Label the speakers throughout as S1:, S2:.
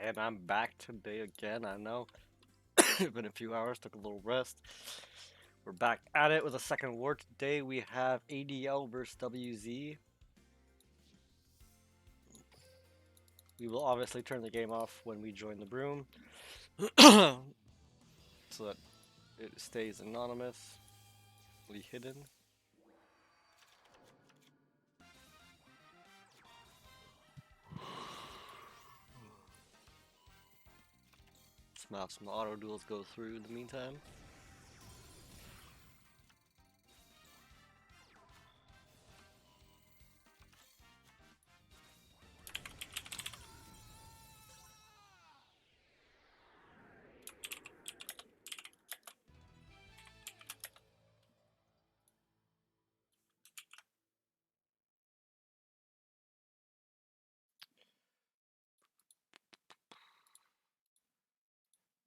S1: And I'm back today again. I know it's been a few hours, took a little rest. We're back at it with a second war today. We have ADL versus WZ. We will obviously turn the game off when we join the room so that it stays anonymously hidden. Some have some auto duels go through in the meantime.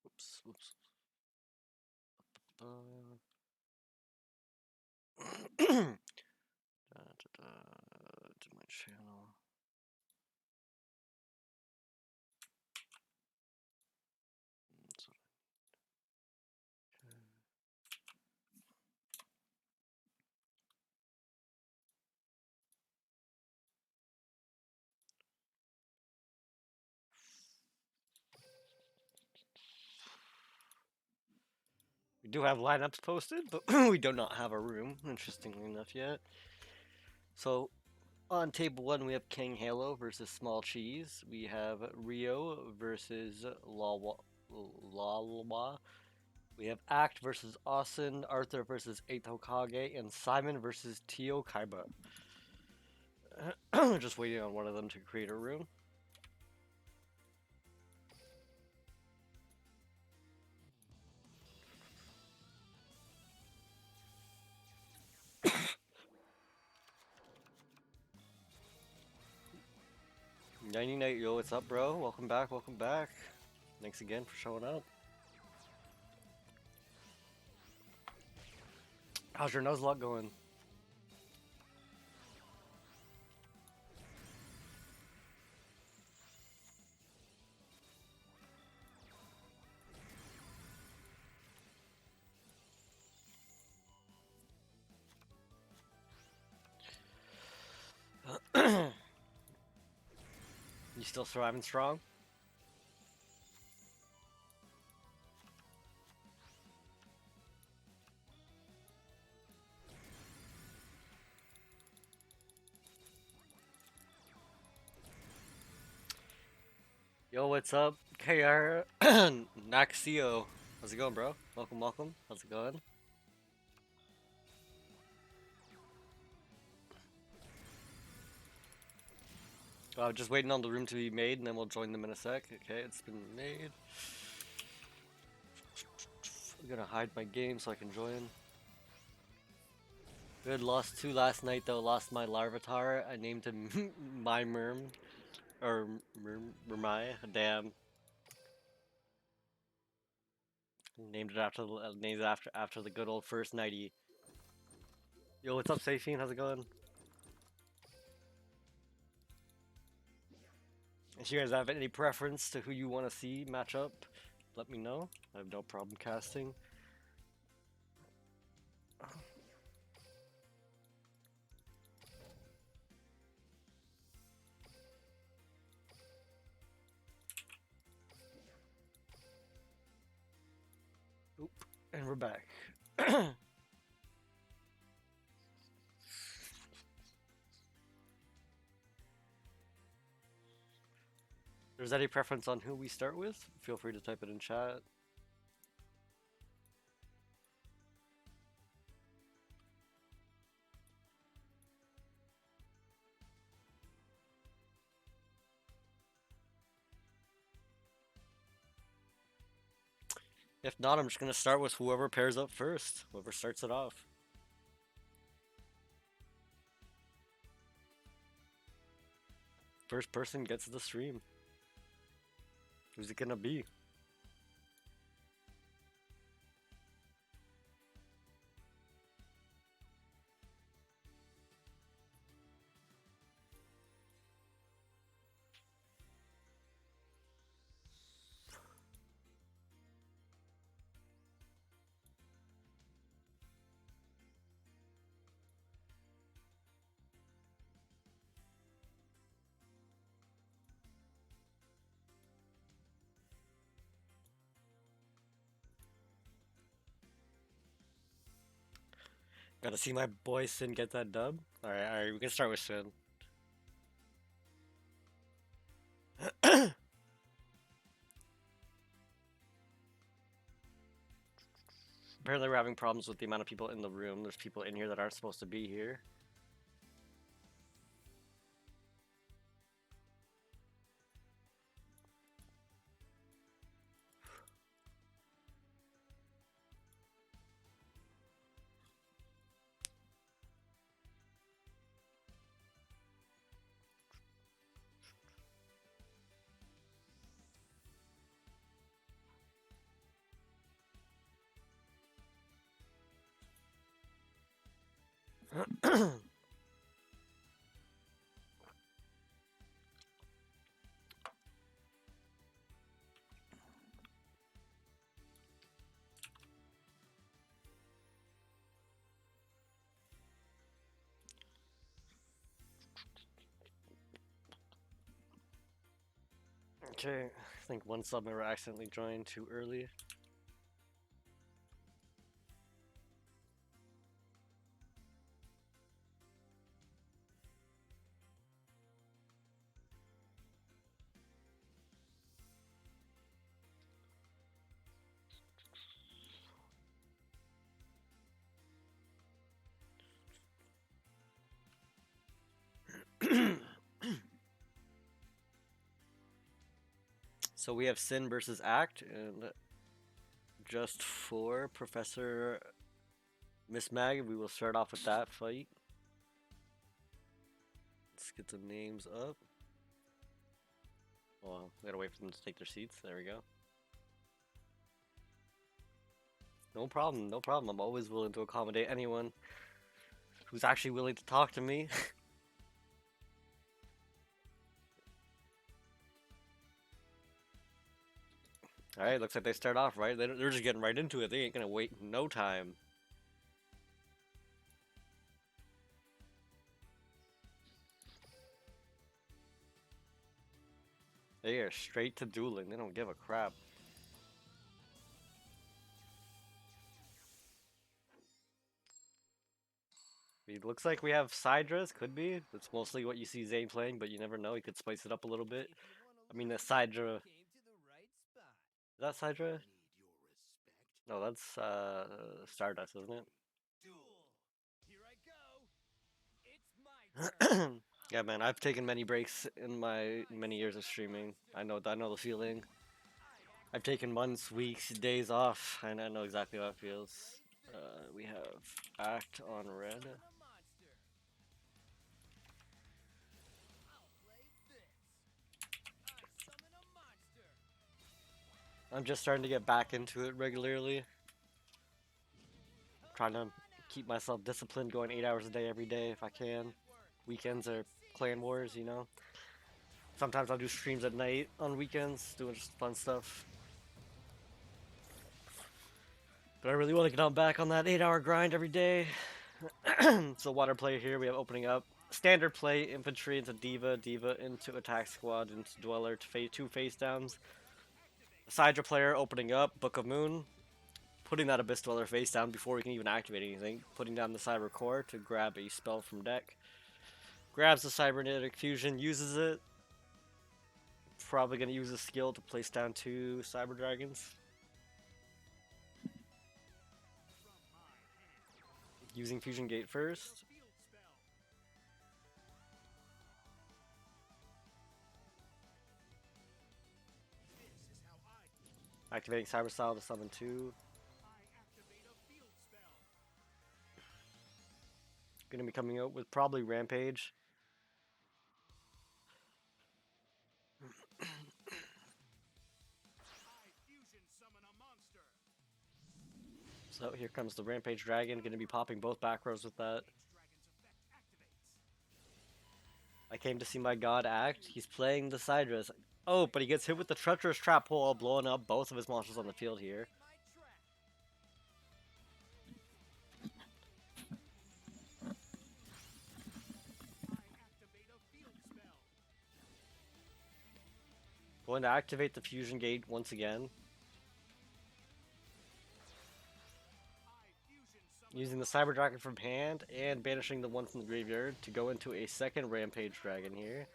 S1: Oops, oops. To my channel. We do have lineups posted, but we do not have a room, interestingly enough, yet. So, on table one, we have King Halo versus Small Cheese. We have Rio versus Lalwa. We have Act versus Austin, Arthur versus Eito Kage, and Simon versus Tio Kaiba. Just waiting on one of them to create a room. Nighty night, yo, what's up, bro? Welcome back, welcome back. Thanks again for showing up. How's your Nuzlocke going? You still surviving strong? Yo, what's up? KR Naxio. How's it going, bro? Welcome, welcome. How's it going? Just waiting on the room to be made, and then we'll join them in a sec. Okay, it's been made. I'm gonna hide my game so I can join. Good, lost two last night though. Lost my Larvitar. I named him My Merm. Or Mermai. Damn. Named it after the good old first nighty. Yo, what's up, Safine? How's it going? If you guys have any preference to who you want to see match up, let me know. I have no problem casting. Oop, and we're back. If there's any preference on who we start with, feel free to type it in chat. If not, I'm just going to start with whoever pairs up first. Whoever starts it off. First person gets the stream. Who's it going to be? Gotta see my boy Sin get that dub. Alright, we can start with Sin. Apparently we're having problems with the amount of people in the room. There's people in here that aren't supposed to be here. Okay, I think one sub member accidentally joined too early. So we have Sin versus Act, and just for Professor Miss Mag, we will start off with that fight. Let's get the names up. Well, we gotta wait for them to take their seats. There we go. No problem, no problem. I'm always willing to accommodate anyone who's actually willing to talk to me. Alright, looks like they start off right. They're just getting right into it. They ain't gonna wait no time. They are straight to dueling. They don't give a crap. It looks like we have Sidras, could be. That's mostly what you see Zane playing, but you never know. He could spice it up a little bit. I mean, the Sidra. Is that Sidra? No, that's Stardust, isn't it? Yeah, man, I've taken many breaks in my many years of streaming. I know the feeling. I've taken months, weeks, days off, and I know exactly how it feels. We have Act on red. I'm just starting to get back into it regularly. Trying to keep myself disciplined, going 8 hours a day every day if I can. Weekends are clan wars, you know. Sometimes I'll do streams at night on weekends, doing just fun stuff. But I really want to get on back on that 8-hour grind every day. So water player here, we have opening up. Standard play, infantry into diva, diva into attack squad, into dweller to two face downs. Sidra player opening up, Book of Moon, putting that Abyss Dweller face down before we can even activate anything. Putting down the Cyber Core to grab a spell from deck. Grabs the Cybernetic Fusion, uses it. Probably going to use a skill to place down 2 Cyber Dragons. Using Fusion Gate first. Activating Cyber Style to summon 2. Gonna be coming out with probably Rampage. So here comes the Rampage Dragon, gonna be popping both back rows with that. I came to see my god act. He's playing the Sidras. Oh, but he gets hit with the treacherous trap hole, blowing up both of his monsters on the field here. Going to activate the Fusion Gate once again. Using the Cyber Dragon from hand and banishing the one from the graveyard to go into a second Rampage Dragon here.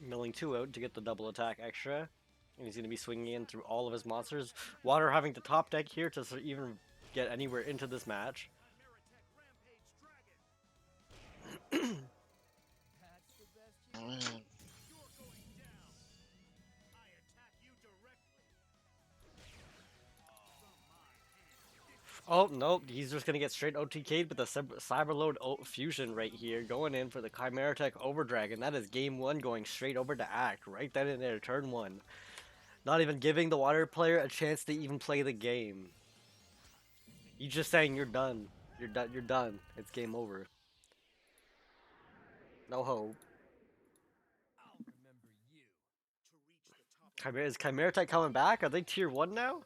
S1: Milling 2 out to get the double attack extra. And he's going to be swinging in through all of his monsters. Water having to top deck here to even get anywhere into this match. Oh, nope, he's just going to get straight OTK'd with the Cyberload Fusion right here, going in for the Chimera Tech Overdragon. That is game 1 going straight over to Act, right then and there, turn 1. Not even giving the water player a chance to even play the game. You just saying you're done. You're done. You're done. It's game over. No hope. Is Chimera Tech coming back? Are they tier 1 now?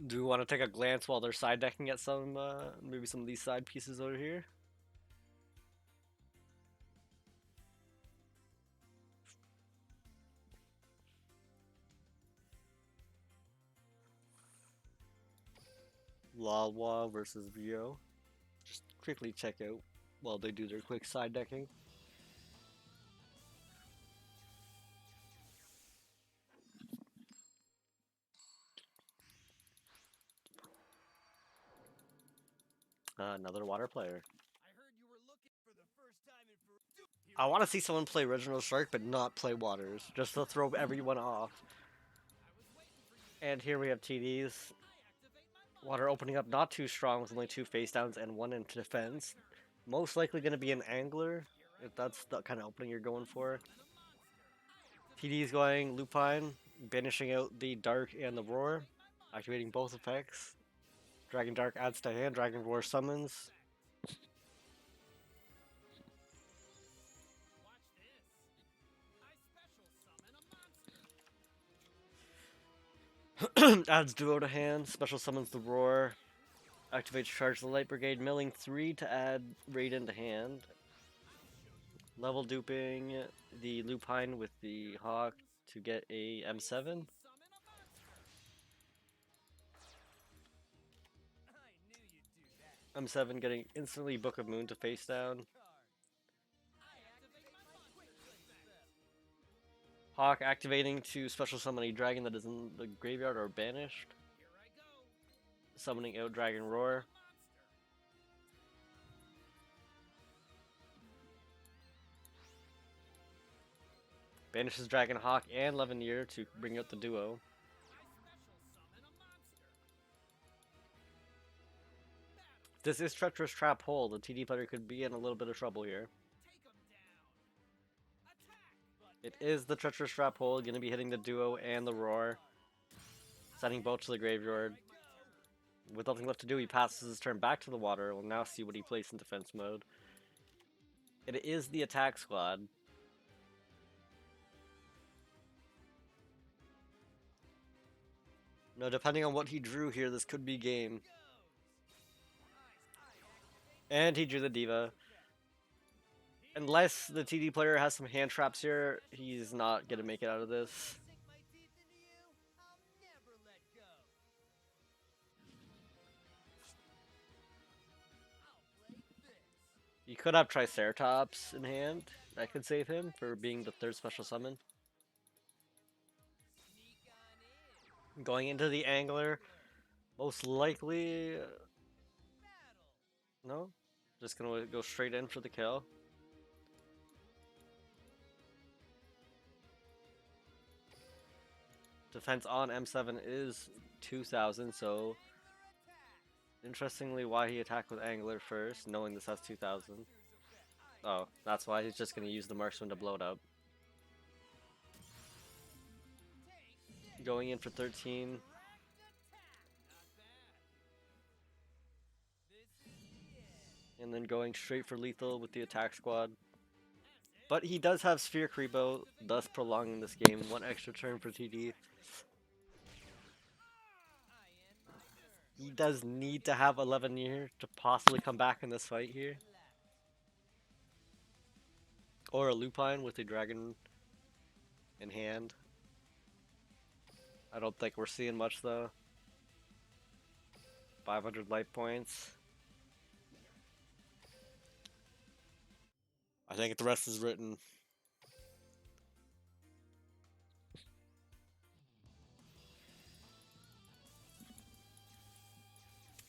S1: Do we want to take a glance while they're side decking at some, maybe some of these side pieces over here? Lawa versus Rio. Just quickly check out while they do their quick side decking. Another water player. I want to see someone play Original Shark but not play Waters, just to throw everyone off. And here we have TDs. Water opening up not too strong with only 2 face downs and 1 in defense. Most likely going to be an Angler, if that's the kind of opening you're going for. TD's going Lupine, banishing out the Dark and the Roar, activating both effects. Dragon Dark adds to hand, Dragon Roar summons. Adds Duo to hand, special summons the Roar, activates Charge the Light Brigade, milling 3 to add Raiden to hand. Level duping the Lupine with the Hawk to get a M7. M7 getting instantly Book of Moon to face down. Hawk activating to special summon a dragon that is in the graveyard or banished. Summoning out Dragon Roar. Banishes Dragon Hawk and Levineer to bring out the duo. This is Treacherous Trap Hole. The TD player could be in a little bit of trouble here. It is the Treacherous Trap Hole, going to be hitting the duo and the Roar. Sending both to the graveyard. With nothing left to do, he passes his turn back to the water. We'll now see what he plays in defense mode. It is the attack squad. No, depending on what he drew here, this could be game. And he drew the Diva. Unless the TD player has some hand traps here, he's not going to make it out of this. You could have Triceratops in hand. That could save him for being the 3rd special summon. Going into the Angler. Most likely... No? Just gonna go straight in for the kill. Defense on M7 is 2000, so... Interestingly, why he attacked with Angler first, knowing this has 2000. Oh, that's why he's just gonna use the Marksman to blow it up. Going in for 13. And then going straight for lethal with the attack squad. But he does have Sphere Creepo, thus prolonging this game. 1 extra turn for TD. He does need to have 11 year to possibly come back in this fight here. Or a Lupine with a Dragon in hand. I don't think we're seeing much though. 500 life points. I think the rest is written.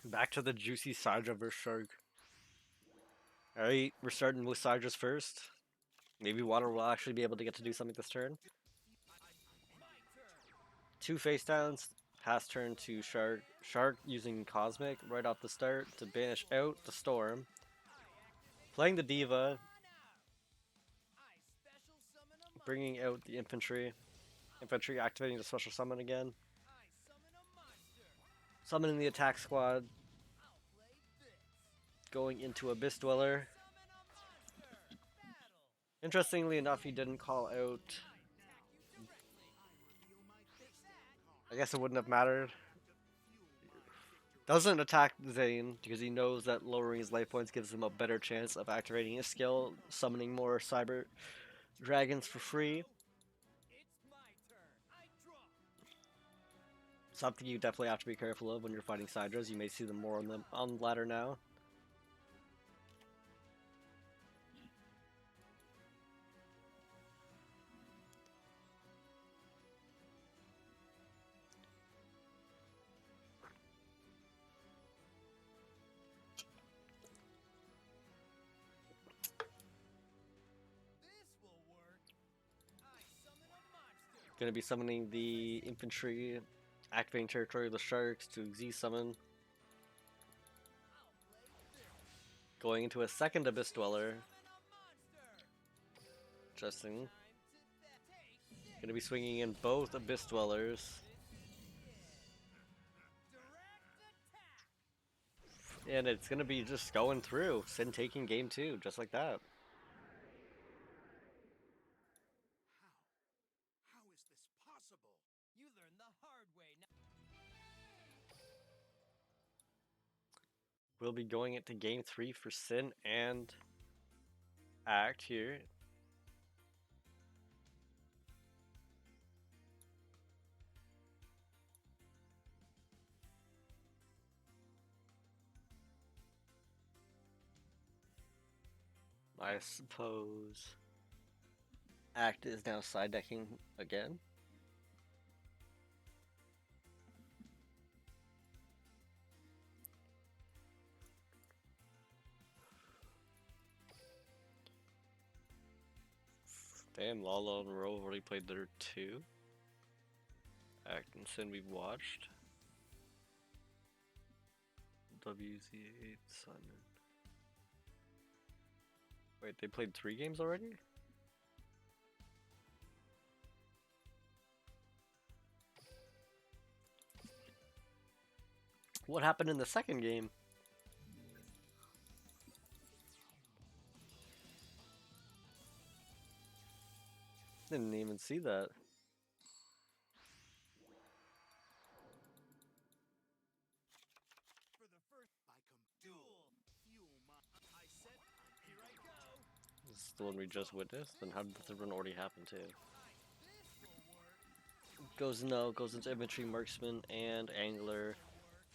S1: Back to the juicy Sidra vs Shark. Alright, we're starting with Sidras first. Maybe Water will actually be able to get to do something this turn. 2 face downs, pass turn to Shark. Shark using Cosmic right off the start to banish out the Storm. Playing the Diva. Bringing out the Infantry. Infantry activating the special summon again. Summoning the attack squad. Going into Abyss Dweller. Interestingly enough, he didn't call out. I guess it wouldn't have mattered. Doesn't attack Zane because he knows that lowering his life points gives him a better chance of activating his skill, summoning more Cyber Dragons for free. Something you definitely have to be careful of when you're fighting Sidras. You may see them more on the ladder now. Gonna be summoning the Infantry, activating Territory of the Sharks to Z summon. Going into a second Abyss Dweller. Interesting. Gonna be swinging in both Abyss Dwellers. And it's gonna be just going through. Sin taking game 2, just like that.
S2: How is this possible? You learned the hard way.
S1: We'll be going into game 3 for Sin and Act here. I suppose Act is now side decking again. Damn, Lala and Ro already played their 2. Act and Sin we've watched. WZ8 Simon. Wait, they played 3 games already? What happened in the second game? Didn't even see that.
S2: For the first, I come duel. Fuel my. I said, here I go.
S1: This is the one we just witnessed. Then how did the third one already happen too? Goes into Infantry, Marksman, and Angler.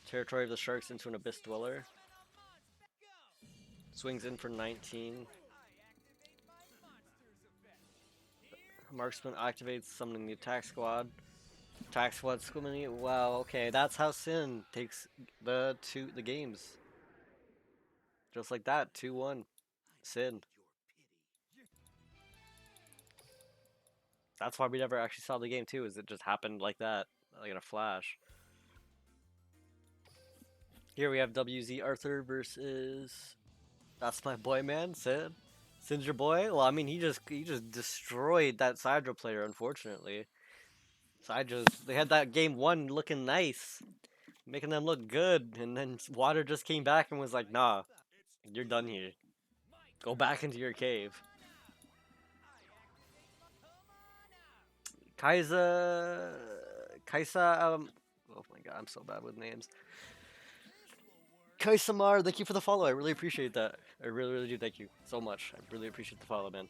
S1: Territory of the Sharks into an Abyss Dweller. Swings in for 19. Marksman activates, summoning the attack squad. Attack squad summoning. Wow, okay, that's how Sin takes the games. Just like that, 2-1. Sin. That's why we never actually saw the game too, is it just happened like that, like in a flash. Here we have WZ Arthur versus That's My Boy Man, Sin. Sin's your boy? Well, I mean, he just destroyed that Sidra player, unfortunately. They had that game 1 looking nice, making them look good, and then Water just came back and was like, nah, you're done here. Go back into your cave. Kaisa, oh my god, I'm so bad with names. Kaisamar, thank you for the follow. I really appreciate that. I really, really do. Thank you so much. I really appreciate the follow, man.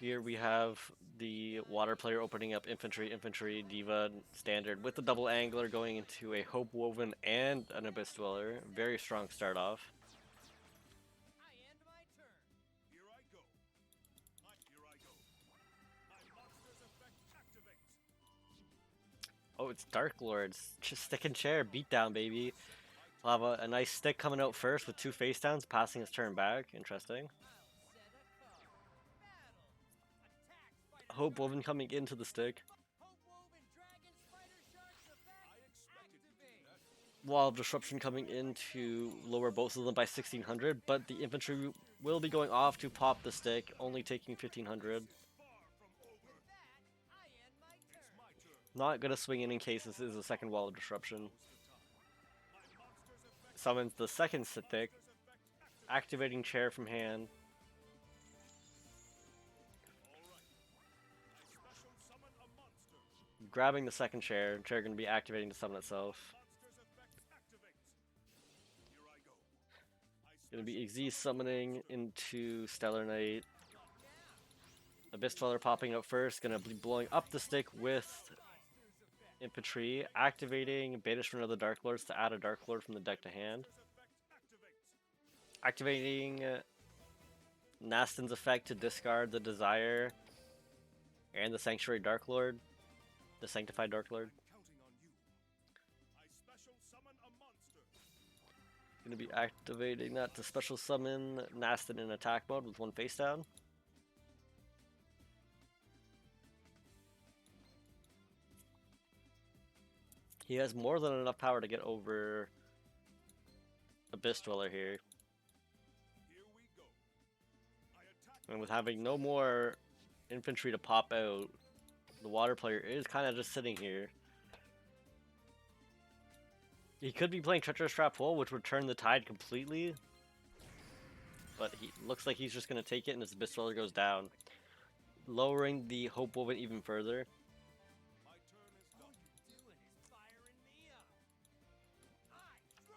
S1: Here we have the water player opening up infantry, infantry, diva, standard with the double angler going into a hope woven and an abyss dweller. Very strong start off.
S2: I end my turn. Here I go. Here I go. My monster's effect activates.
S1: Oh, it's Dark Lords. Just stick and chair, beatdown, baby. We'll have a nice stick coming out first with 2 face downs, passing his turn back. Interesting.
S2: I'll set a card. Battle. Attack spider.
S1: Hope woven coming into the stick.
S2: Hope woven dragon spider shark's effect. Activate.
S1: Wall of Disruption coming in to lower both of them by 1600, but the infantry will be going off to pop the stick, only taking 1500.
S2: Far from over. With that, I end my turn. It's my turn.
S1: Not gonna swing in case this is a second Wall of Disruption.
S2: My monster's effect.
S1: Summons the second stick,
S2: Monster's effect activates.
S1: activating chair from hand.
S2: All right. I special summon a monster.
S1: Grabbing the second chair, chair gonna be activating to summon itself.
S2: Monster's effect activates. Here I go.
S1: Gonna be Xyz summoning into Stellar Knight. Abyss Dweller popping out first, gonna be blowing up the stick with infantry, activating Banishment of the Dark Lords to add a Dark Lord from the deck to hand. Activating Nastin's effect to discard the Desire and the Sanctuary Dark Lord, the Sanctified Dark Lord.
S2: Counting on you. I special summon a monster.
S1: Gonna be activating that to special summon Nastin in attack mode with 1 face down. He has more than enough power to get over Abyss Dweller here.
S2: Here we go. I attack.
S1: And with having no more infantry to pop out, the water player is kind of just sitting here. He could be playing Treacherous Trap Hole, which would turn the tide completely. But he looks like he's just going to take it and his Abyss Dweller goes down, lowering the Hope Woven even further.
S2: My turn is done.
S3: All you're doing is firing me up.
S2: I draw.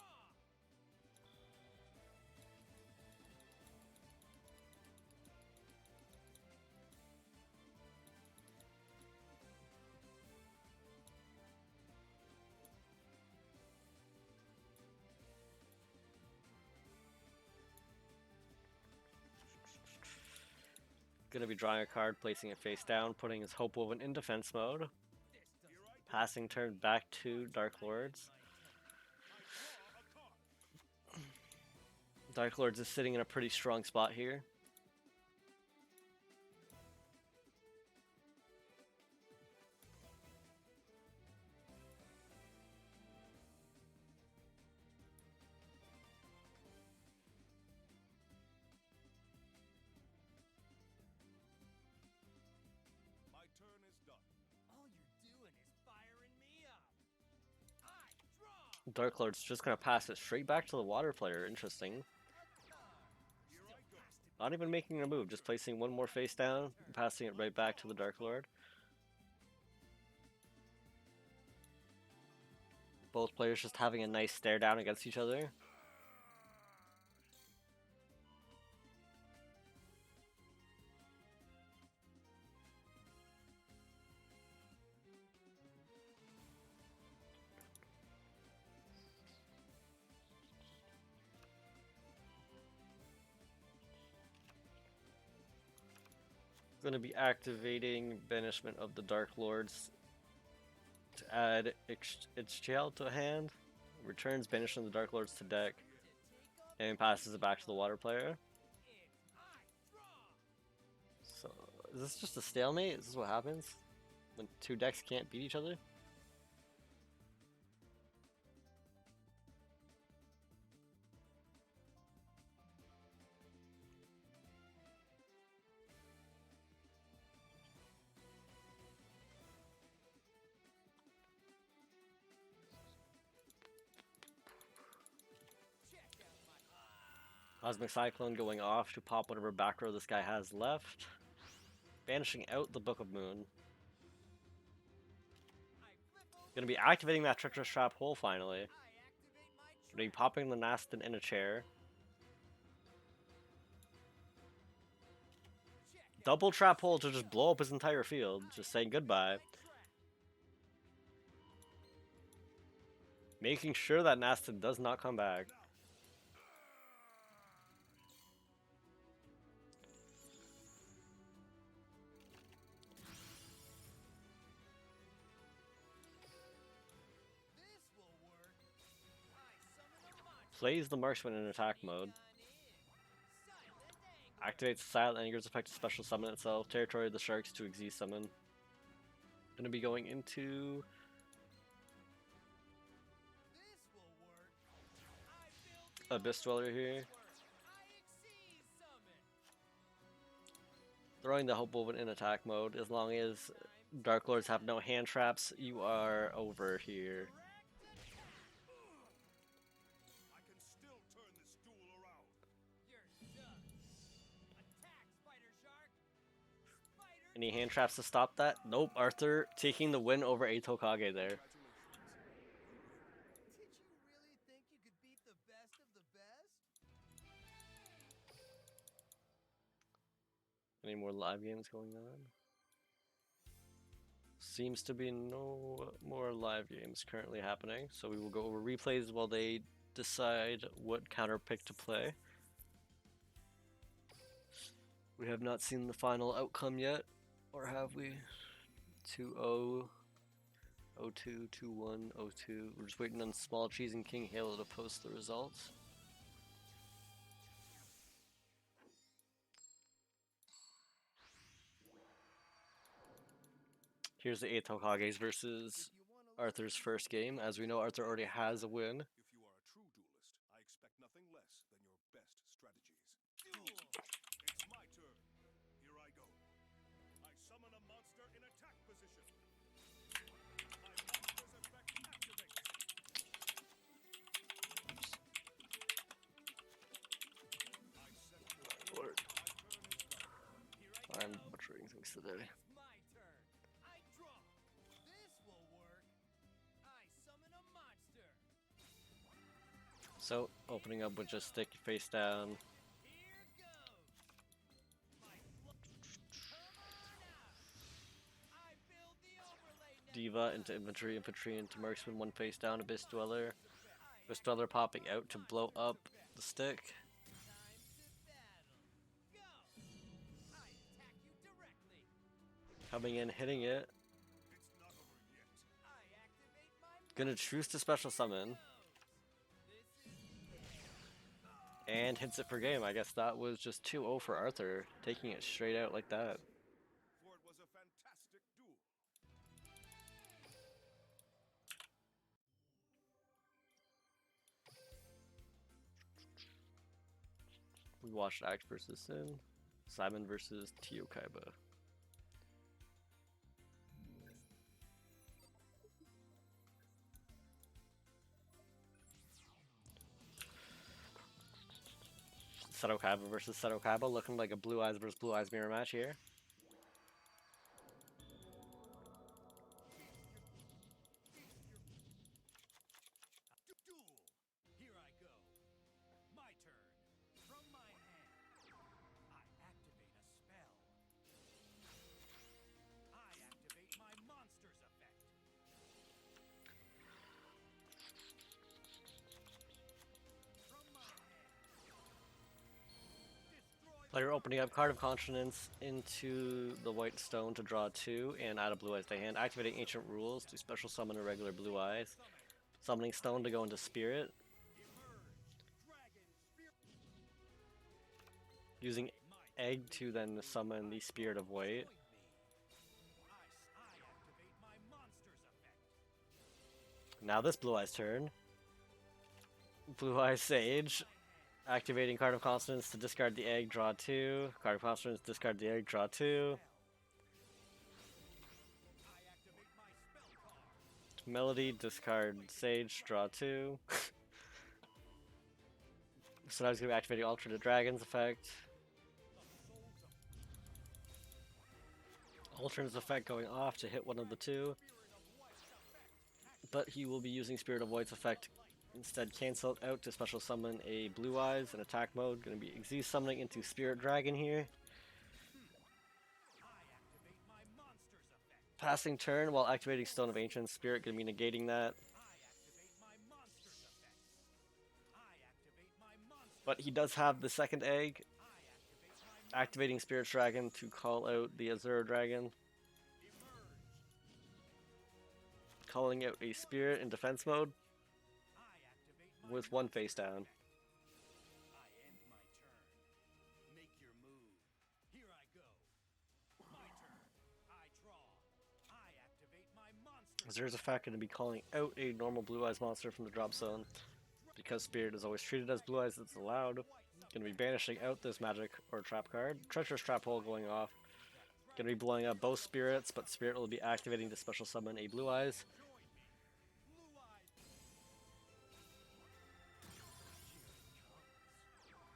S1: Gonna be drawing a card, placing it face down, putting his Hope Woven in defense mode,
S2: Here I go.
S1: passing turn back to Dark Lords.
S2: I draw a card.
S1: Dark Lords is sitting in a pretty strong spot here.
S2: My turn is done.
S3: All you're doing is firing me up.
S2: I draw.
S1: Dark Lord's just gonna pass it straight back to the water player. Interesting.
S2: Here I go.
S1: Not even making a move, just placing 1 more face down, and passing it right back to the Dark Lord. Both players just having a nice stare down against each other. Going to be activating Banishment of the Dark Lords to add its jail to hand. Returns Banishment of the Dark Lords to deck and passes it back to the water player. So, is this just a stalemate? Is this what happens when 2 decks can't beat each other? Cosmic Cyclone going off to pop whatever back row this guy has left. Banishing out the Book of Moon. Gonna be activating that Treacherous Trap Hole finally. Gonna be popping the Nastin in a chair. Double trap hole to just blow up his entire field, just saying goodbye. Making sure that Nastin does not come back.
S3: This will work. I summon a monster.
S1: Plays the marksman in attack mode. Activates Silent Anger's effect to special summon itself. Territory of the Sharks to Xyz summon. Gonna be going into
S3: This will work. I build the
S1: Abyss Dweller here.
S3: I exceed summon.
S1: Throwing the Hope Woven in attack mode. As long as Dark Lords have no hand traps, you are over here.
S2: I can still turn this duel around.
S3: You're done. Attack, Spider Shark. Spider.
S1: Any hand traps to stop that? Nope. Arthur taking the win over Eitokage there.
S3: Did you really think you could beat the best of the best?
S1: Any more live games going on? Seems to be no more live games currently happening, so we will go over replays while they decide what counter pick to play. We have not seen the final outcome yet, or have we? 2-0, 0-2, 2-1, 0-2. We're just waiting on Small Cheese and King Halo to post the results. Here's the Eitokages versus Arthur's first game. As we know, Arthur already has a win.
S2: If you are a true duelist, I expect nothing less than your best strategies. It's my turn. Here I go. I summon a monster in attack position. My monster's effect activates. I set the
S1: Lord,
S2: my turn is done.
S1: I'm butchering things today.
S3: It's my turn. I draw. This will work. I summon a monster.
S1: So, opening up with just stick face down.
S3: Here goes. My come on out. I build the overlay network.
S1: Diva into infantry, infantry into marksman, one face down, Abyss Dweller. Abyss Dweller popping out to blow up the stick.
S3: Time to battle. Go. I attack you directly.
S1: Coming in, hitting it.
S2: It's not over yet.
S3: I activate my
S1: Gonna choose to special summon.
S3: moves. This is
S1: And hits it for game. I guess that was just 2-0 for Arthur, taking it straight out like that.
S2: For it was a fantastic duel.
S1: We watched Act versus Sin, Simon versus Tio Kaiba. Seto Kaiba versus Seto Kaiba, looking like a Blue Eyes versus Blue Eyes mirror match here.
S3: duel. Here I go. My turn. From my hand, I activate a spell. I activate my monster's effect. From my hand, destroy
S1: Player opening up Card of Consonance into the white stone to draw 2 and add a Blue Eyes to hand. Activating Ancient Rules to special summon a regular Blue Eyes. Summoning Stone to go into Spirit. Using Egg to then summon the Spirit of White.
S3: I activate my monster's effect.
S1: Now this Blue Eyes turn. Blue Eyes Sage. Activating Card of Consonance to discard the egg, draw 2. Card of Consonance, discard the egg, draw 2.
S3: I activate my spell card.
S1: Melody, discard Sage, draw 2. So now he's going to be activating Alternate Dragon's effect. Alternate's effect going off to hit one of the two. But he will be using Spirit of White's effect instead, cancel it out to special summon a Blue Eyes in attack mode. Going to be Xyz summoning into Spirit Dragon here. Passing turn while activating Stone of Ancient Spirit, gonna be negating that.
S3: I activate my monster's effects. I activate my monster.
S1: But he does have the second egg,
S3: I activate my
S1: activating Spirit Dragon to call out the Azure Dragon,
S3: emerge.
S1: calling out a Spirit in defense mode
S3: I activate my
S1: with one face down.
S3: I end my turn. Make your move. Here I go. My turn. I draw. I activate my monster.
S1: Azure's effect gonna be calling out a normal Blue Eyes monster from the drop zone. Because Spirit is always treated as Blue Eyes, it's allowed. Gonna be banishing out this magic or trap card. Treacherous Trap Hole going off. Gonna be blowing up both Spirits, but Spirit will be activating to special summon a Blue Eyes.
S3: Join me. Blue eyes.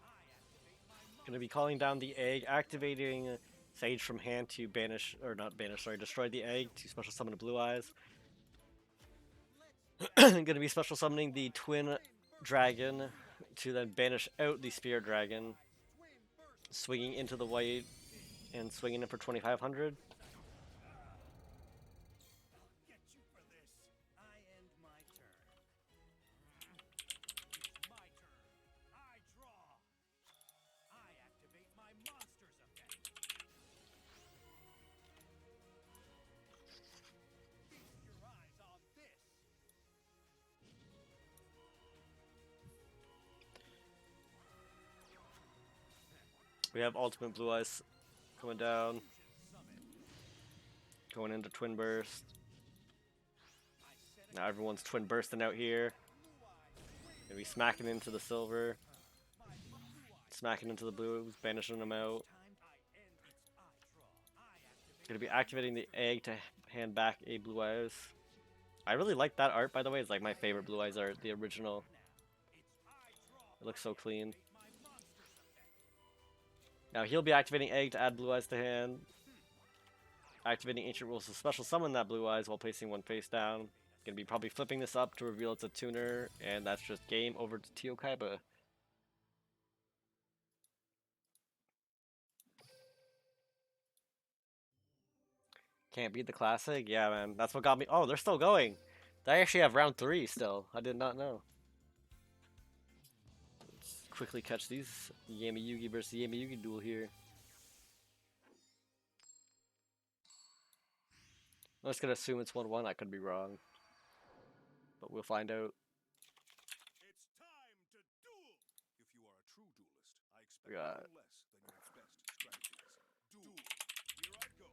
S3: I activate my monster.
S1: Gonna be calling down the egg, activating Sage from hand to banish, or not banish, sorry, destroy the egg to special summon a Blue Eyes. Gonna be special summoning the Twin Dragon to then banish out the Spirit Dragon, swinging into the white and swinging it for 2,500.
S3: Get you for this. I end my turn. It's my turn. I draw. I activate my monster's effect. Feast your eyes on this.
S1: We have Ultimate Blue Eyes coming down,
S3: Summon.
S1: going into Twin Burst.
S3: I set
S1: Now everyone's Twin Bursting out here.
S3: blue eyes.
S1: Gonna be smacking into the silver,
S3: My blue eyes.
S1: smacking into the blues, banishing them out.
S3: Time I end its I draw. I activate.
S1: Gonna be activating the egg to hand back a Blue Eyes. I really like that art, by the way. It's like my favorite Blue Eyes art, the original.
S3: It's I draw.
S1: It looks so clean.
S3: My monster's effect.
S1: Now he'll be activating egg to add Blue Eyes to hand. Activating Ancient Rules to special summon that Blue Eyes while placing one face down. Gonna be probably flipping this up to reveal it's a tuner, and that's just game over to Tio Kaiba. Can't beat the classic? Yeah, man. That's what got me. Oh, they're still going. They actually have round 3 still. I did not know. Let's quickly catch these. Yami Yugi versus Yami Yugi duel here. I'm just gonna assume it's 1-1. I could be wrong. But we'll find out.
S2: It's time to duel! If you are a true duelist, I expect
S1: We got-
S2: nothing less than your best strategies. Duel. Here I go.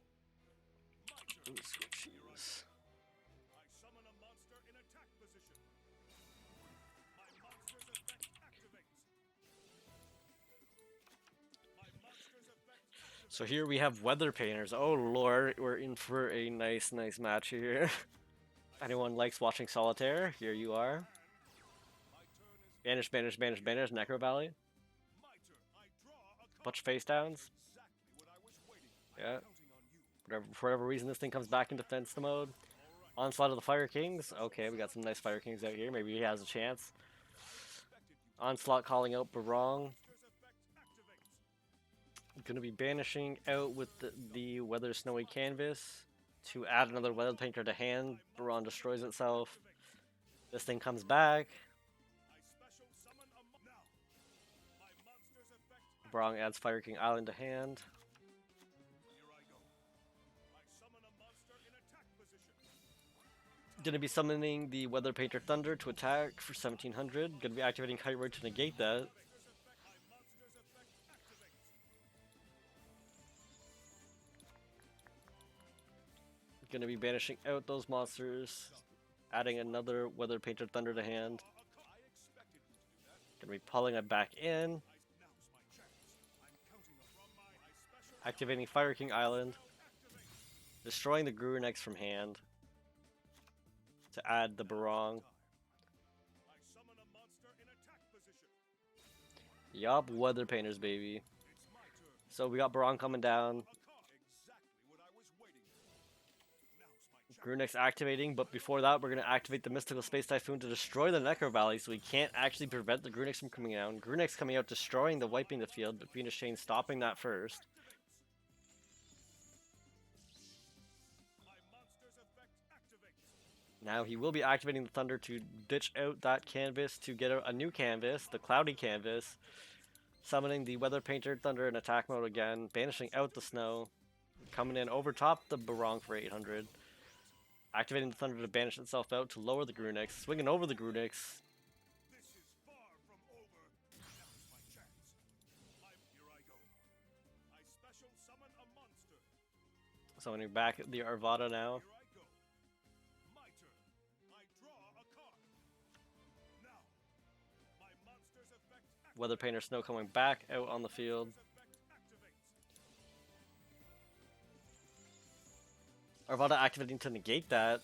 S2: My turn.
S1: Ooh, switch
S2: Here I
S1: use.
S2: I summon a monster in attack position. My monster's effect activates. My monster's effect activates.
S1: So here we have Weather Painters. Oh lord, we're in for a nice match here. Anyone likes watching Solitaire? Here you are.
S2: My turn is
S1: Banish, Necro Valley.
S2: my turn. I draw a card.
S1: Bunch of face downs.
S2: Exactly what I was waiting.
S1: Yeah.
S2: I'm counting on you.
S1: For whatever reason, this thing comes back in defense mode. Onslaught of the Fire Kings. Okay, we got some nice Fire Kings out here. Maybe he has a chance. Onslaught calling out Barong.
S2: Monster's effect activates.
S1: Gonna be banishing out with the Weather Snowy Canvas to add another Weather Painter to hand. Barong destroys itself. This thing comes back.
S2: I special summon a now. My monster's effect.
S1: Barong adds Fire King Island to hand.
S2: Here I go. I summon a monster in attack position.
S1: Gonna be summoning the Weather Painter Thunder to attack for 1700. Gonna be activating Kite Road to negate that.
S2: My monster's effect activates.
S1: Gonna be banishing out those monsters. Adding another Weather Painter Thunder to hand.
S2: I expected him to do that.
S1: Gonna be pulling it back in.
S2: Now's my chance. I'm counting from my special
S1: Activating Fire King Island.
S2: activate.
S1: Destroying the Grunex from hand. To add the Barong.
S2: I summon a monster in attack position.
S1: Yup, Weather Painters, baby.
S2: It's my turn.
S1: So we got Barong coming down.
S2: A card. Exactly what I was waiting for. Now's my chance.
S1: Grunex activating, but before that, we're going to activate the Mystical Space Typhoon to destroy the Necro Valley, so we can't actually prevent the Grunex from coming down. Grunex coming out, destroying the Wiping the Field, but Venus Chain stopping that first.
S2: My monster's
S1: Now he will be activating the Thunder to ditch out that canvas to get a new canvas, the Cloudy canvas. Summoning the Weather Painter Thunder in attack mode again, banishing out the Snow. Coming in over top the Barong for 800. Activating the Thunder to banish itself out to lower the Grunix. Swinging over the Grunix.
S2: This is far from over. Now's my chance. Here I go. I special summon a monster.
S1: Summoning back the Arvada now.
S2: Here I go. My turn. I draw a card. Now, my monster's effect activates.
S1: Weather Painter Snow coming back out on the field. Arvada activating to negate that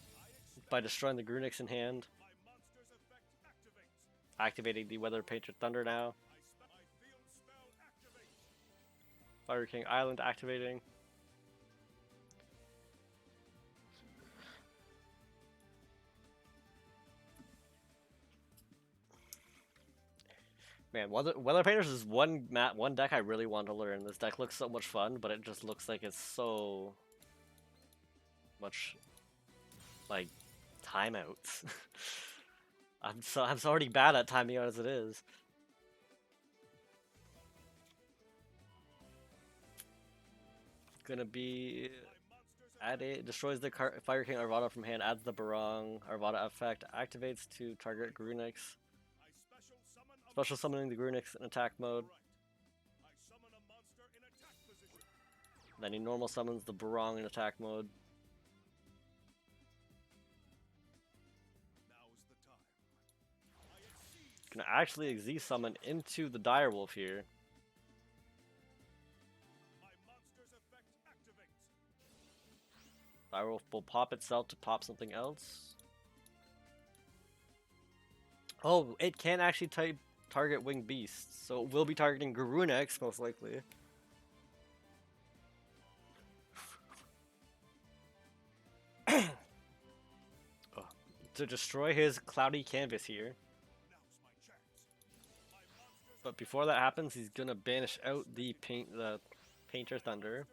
S1: by destroying the Grunix in hand.
S2: My monster's effect activates.
S1: Activating the Weather Painter Thunder now.
S2: My field spell activates.
S1: Fire King Island activating. Man, Weather Painters is one deck I really want to learn. This deck looks so much fun, but it just looks like it's so much like timeouts. I'm already bad at timing out as it is. Gonna be destroys the Fire King Arvada from hand, adds the Barong Arvada effect, activates to target Grunix. Special summoning the Grunix in attack mode. Then he normal summons the Barong in attack mode. Gonna actually Exi summon into the Direwolf here. Direwolf will pop itself to pop something else. Oh, it can actually target winged beasts, so it will be targeting Garunex most likely. Oh, to destroy his cloudy canvas here. But before that happens, he's gonna banish out the Painter Thunder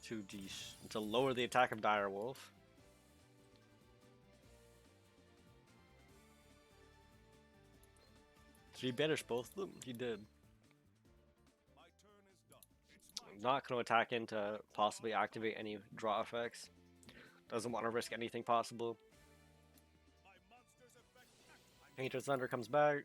S1: to lower the attack of Direwolf. Did he banish both of them? He did. I'm not going to attack in to possibly activate any draw effects. Doesn't want to risk anything possible. Painter Thunder comes back.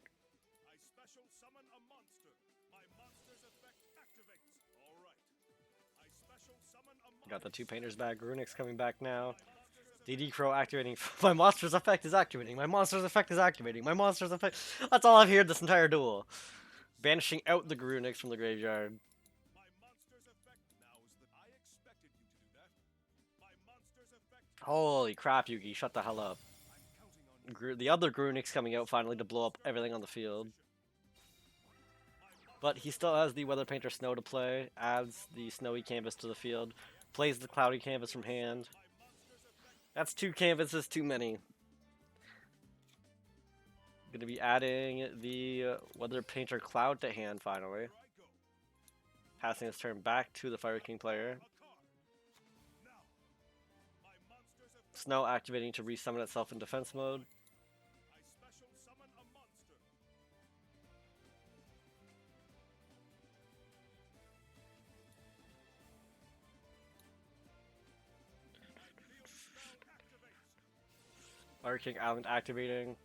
S1: Got the two painters back. Grunix coming back now. DD Crow activating. My monster's effect is activating. My monster's effect is activating. My monster's effect. That's all I've heard this entire duel. Banishing out the Grunix from the graveyard. Holy crap, Yugi. Shut the hell up. The other Grunix coming out finally to blow up everything on the field. But he still has the Weather Painter Snow to play. Adds the snowy canvas to the field. Plays the cloudy canvas from hand. That's two canvases too many. Gonna be adding the Weather Painter Cloud to hand finally. Passing his turn back to the Fire King player. Snow activating to resummon itself in defense mode. Fire King Island activating.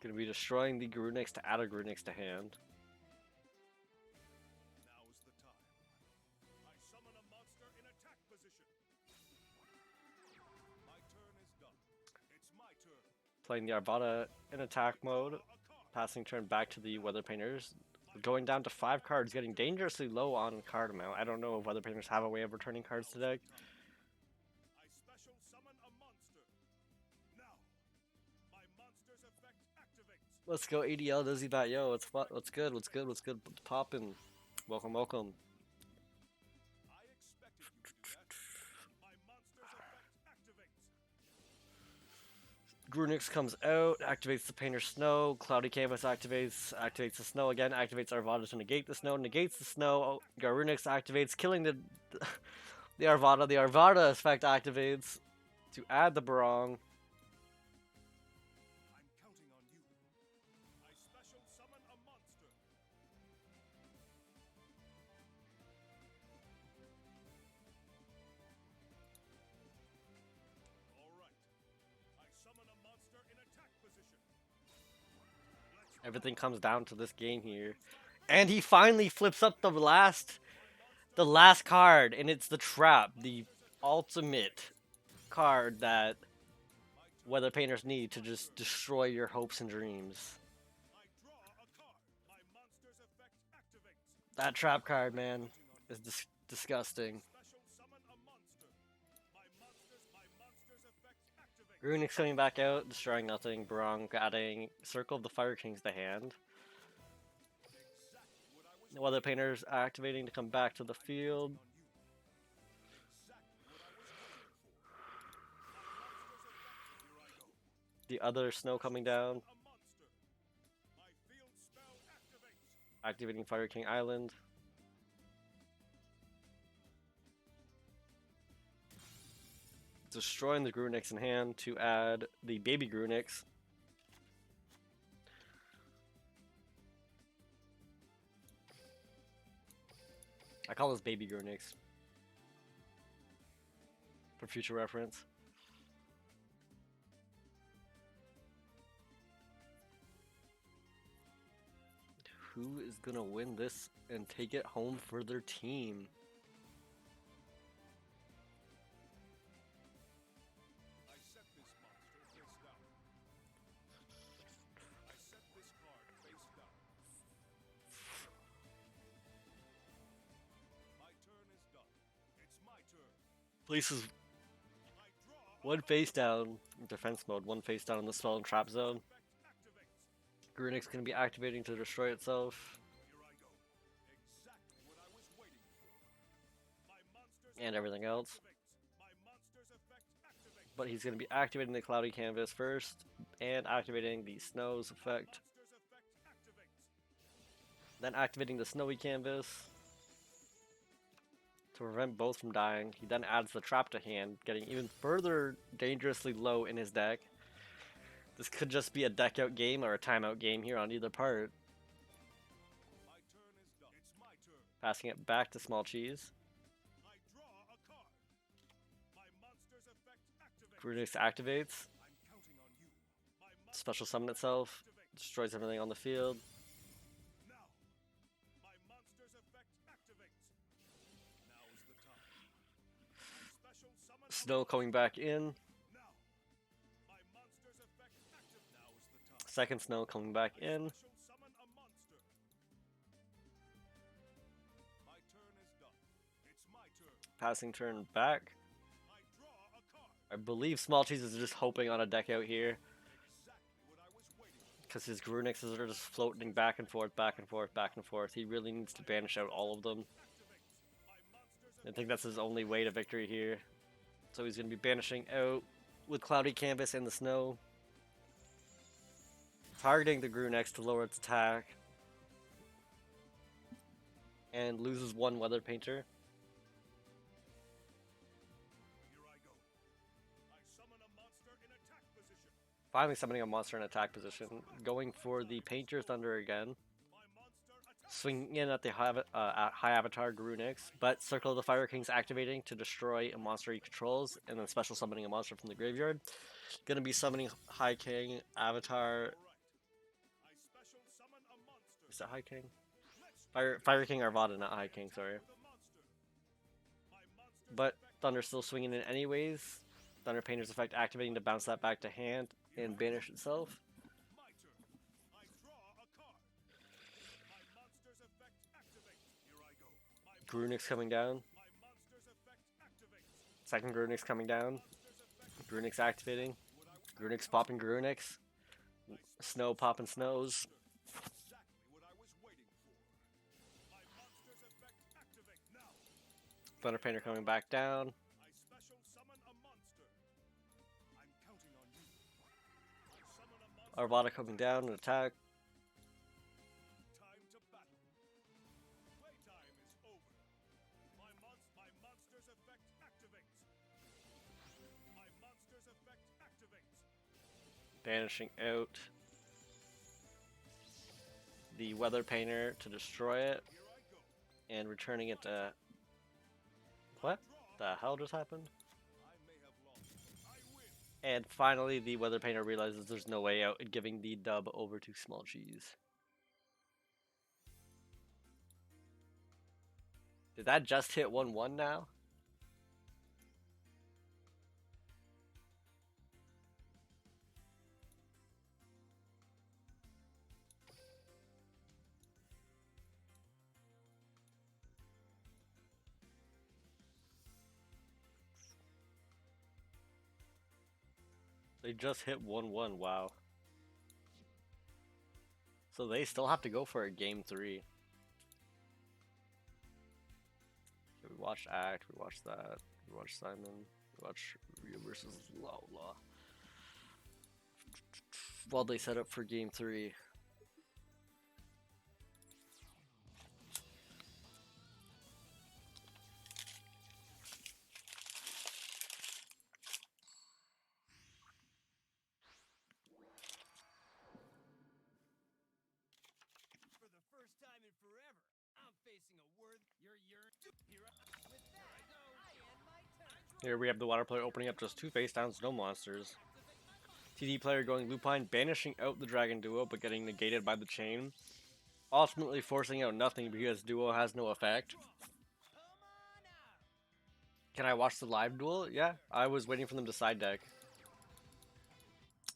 S1: Gonna be destroying the Grunix to add a Grunix to hand.
S2: Now's the time. I summon a monster in attack position. My turn is done. It's my turn.
S1: Playing the Arvada in attack mode. Passing turn back to the Weather Painters. Going down to 5 cards, getting dangerously low on card amount. I don't know if Weather Painters have a way of returning cards to deck.
S2: I special summon a monster. Now, my monster's effect activates.
S1: Let's go ADL VS Yo, what's good, what's good, what's good, what's poppin'? Welcome, welcome.
S2: I expected you to do that. My monster's effect activates.
S1: Grunix comes out, activates the Painter Snow, Cloudy Canvas activates the snow again, activates Arvada to negate the snow, negates the snow, Garunix activates, killing the Arvada. The Arvada effect activates to add the Barong.
S2: I'm counting on you. I special summon a monster. All right. I summon a monster in attack position.
S1: Everything comes down to this game here. And he finally flips up the last card, and it's the trap, the ultimate card that weather painters need to just destroy your hopes and dreams.
S2: I draw a card. My monster's effect activates.
S1: That trap card, man, is disgusting.
S2: Special summon a monster. My monster's effect activates.
S1: Runix coming back out, destroying nothing. Barong adding Circle of the Fire Kings to hand.
S2: Exactly what I was
S1: The weather painters activating to come back to the field.
S2: on you. Exactly what I was waiting for. My monster's effect. Here I go.
S1: The other snow coming down,
S2: A monster. My field spell activates.
S1: activating Fire King Island. Destroying the Grunix in hand to add the baby Grunix. I call this baby Grunix for future reference. Who is gonna win this and take it home for their team?
S2: I set this monster face down. I set this card face down. My turn is done. It's my turn.
S1: Places
S2: I draw a
S1: one face down in defense mode, one face down in the spell and trap zone.
S2: effect activates.
S1: Grunix gonna be activating to destroy itself
S2: Here I go. Exactly what I was waiting for. My monster's
S1: and everything else.
S2: activates. My monster's effect activates.
S1: But he's gonna be activating the cloudy canvas first and activating the snows effect.
S2: Monster's effect activates.
S1: Then activating the snowy canvas to prevent both from dying. He then adds the trap to hand, getting even further dangerously low in his deck. This could just be a deck out game or a timeout game here on either part.
S2: My turn is done. It's my turn.
S1: Passing it back to Small Cheese.
S2: I draw a card. My monster's effect activates.
S1: Grunix activates,
S2: I'm counting on you. My monster's
S1: special summon
S2: effect
S1: itself,
S2: activates.
S1: destroys everything on the field.
S2: Now, my monster's effect activates. Now is the time. Special summon.
S1: Snow coming back in.
S2: Now, my monster's effect active. Now is the time.
S1: Second snow coming back in.
S2: Special summon a monster. My turn is done. It's my turn.
S1: Passing turn back.
S2: I draw a card.
S1: I believe Small Cheese is just hoping on a deck out here.
S2: Exactly what I was waiting for.
S1: Because his Grunixes are just floating back and forth, back and forth, back and forth. He really needs to banish out all of them.
S2: Activates. My monster's
S1: I think that's his only way to victory here. So he's going to be banishing out with Cloudy Canvas and the Snow. Targeting the Grunix to lower its attack. And loses one Weather Painter.
S2: Here I go. I summon a monster in attack position.
S1: Finally summoning a monster in attack position. Going for the Painter Thunder again.
S2: My monster attacks.
S1: Swinging in at the high avatar Grunix, but Circle of the Fire King's activating to destroy a monster he controls, and then special summoning a monster from the graveyard. Gonna be summoning High King Avatar.
S2: All right. I special summon a monster.
S1: Is that High King?
S2: Let's
S1: Fire King Arvada, not High King. Sorry.
S2: the monster. My monster's
S1: But
S2: effect.
S1: Thunder's still swinging in anyways. Thunder Painter's effect activating to bounce that back to hand and banish itself.
S2: My turn. I draw a card. My monster's effect activates. Here I go. My
S1: Grunix coming down.
S2: My monster's effect activates.
S1: Second Grunix coming down.
S2: Monster's effect.
S1: Grunix activating.
S2: What I was
S1: Grunix popping Grunix. Snow popping Snows.
S2: exactly what I was waiting for. My monster's effect activates now.
S1: Thunder Painter coming back down.
S2: I special summon a monster. I'm counting on you.
S1: Arvada coming down and attack.
S2: Time to battle. Playtime is over. My monster's effect activates. My monster's effect activates.
S1: Banishing out the Weather Painter to destroy it,
S2: Here I go.
S1: and returning it to... What the hell just happened?
S2: I may have lost. I win.
S1: And finally, the Weather Painter realizes there's no way out, and giving the dub over to Small Cheese. Did that just hit 1-1 now? They just hit 1-1, wow. So they still have to go for a game 3. Okay, we watched Act, we watched that, we watched Simon, we watched Rio versus Lola. While they set up for game 3.
S3: For the first time in forever, I'm facing a worth your here. With that, I go. I end my turn.
S1: Here we have the water player opening up just 2 face downs, no monsters. TD player going Lupine, banishing out the Dragon Duo, but getting negated by the chain. Ultimately forcing out nothing because Duo has no effect.
S3: Come on out.
S1: Can I watch the live duel? Yeah, I was waiting for them to side deck.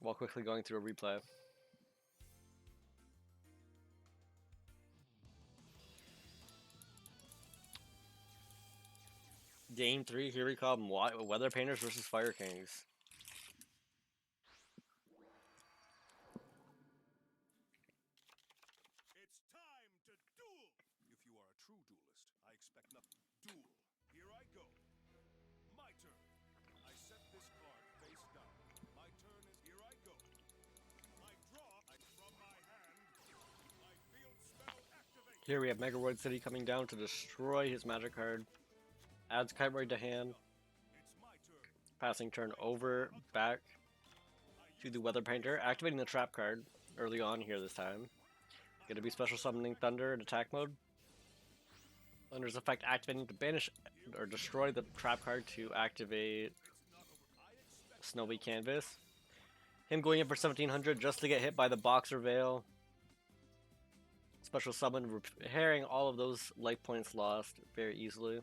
S1: While quickly going through a replay. Game 3, here we come. Weather Painters versus Fire Kings.
S2: It's time to duel. If you are a true duelist, I expect nothing. Duel. Here I go. My turn. I set this card face down. My turn is here I go. I draw from my hand. My field spell activates.
S1: Here we have Megaroid City coming down to destroy his magic card. Adds Kiteroid to hand.
S2: It's my turn.
S1: Passing turn over, back to the Weather Painter. Activating the trap card early on here this time. Gonna be special summoning Thunder in attack mode. Thunder's effect activating to banish or destroy the trap card to activate Snowy Canvas. Him going in for 1700 just to get hit by the Boxer Veil. Special summon, repairing all of those life points lost very easily.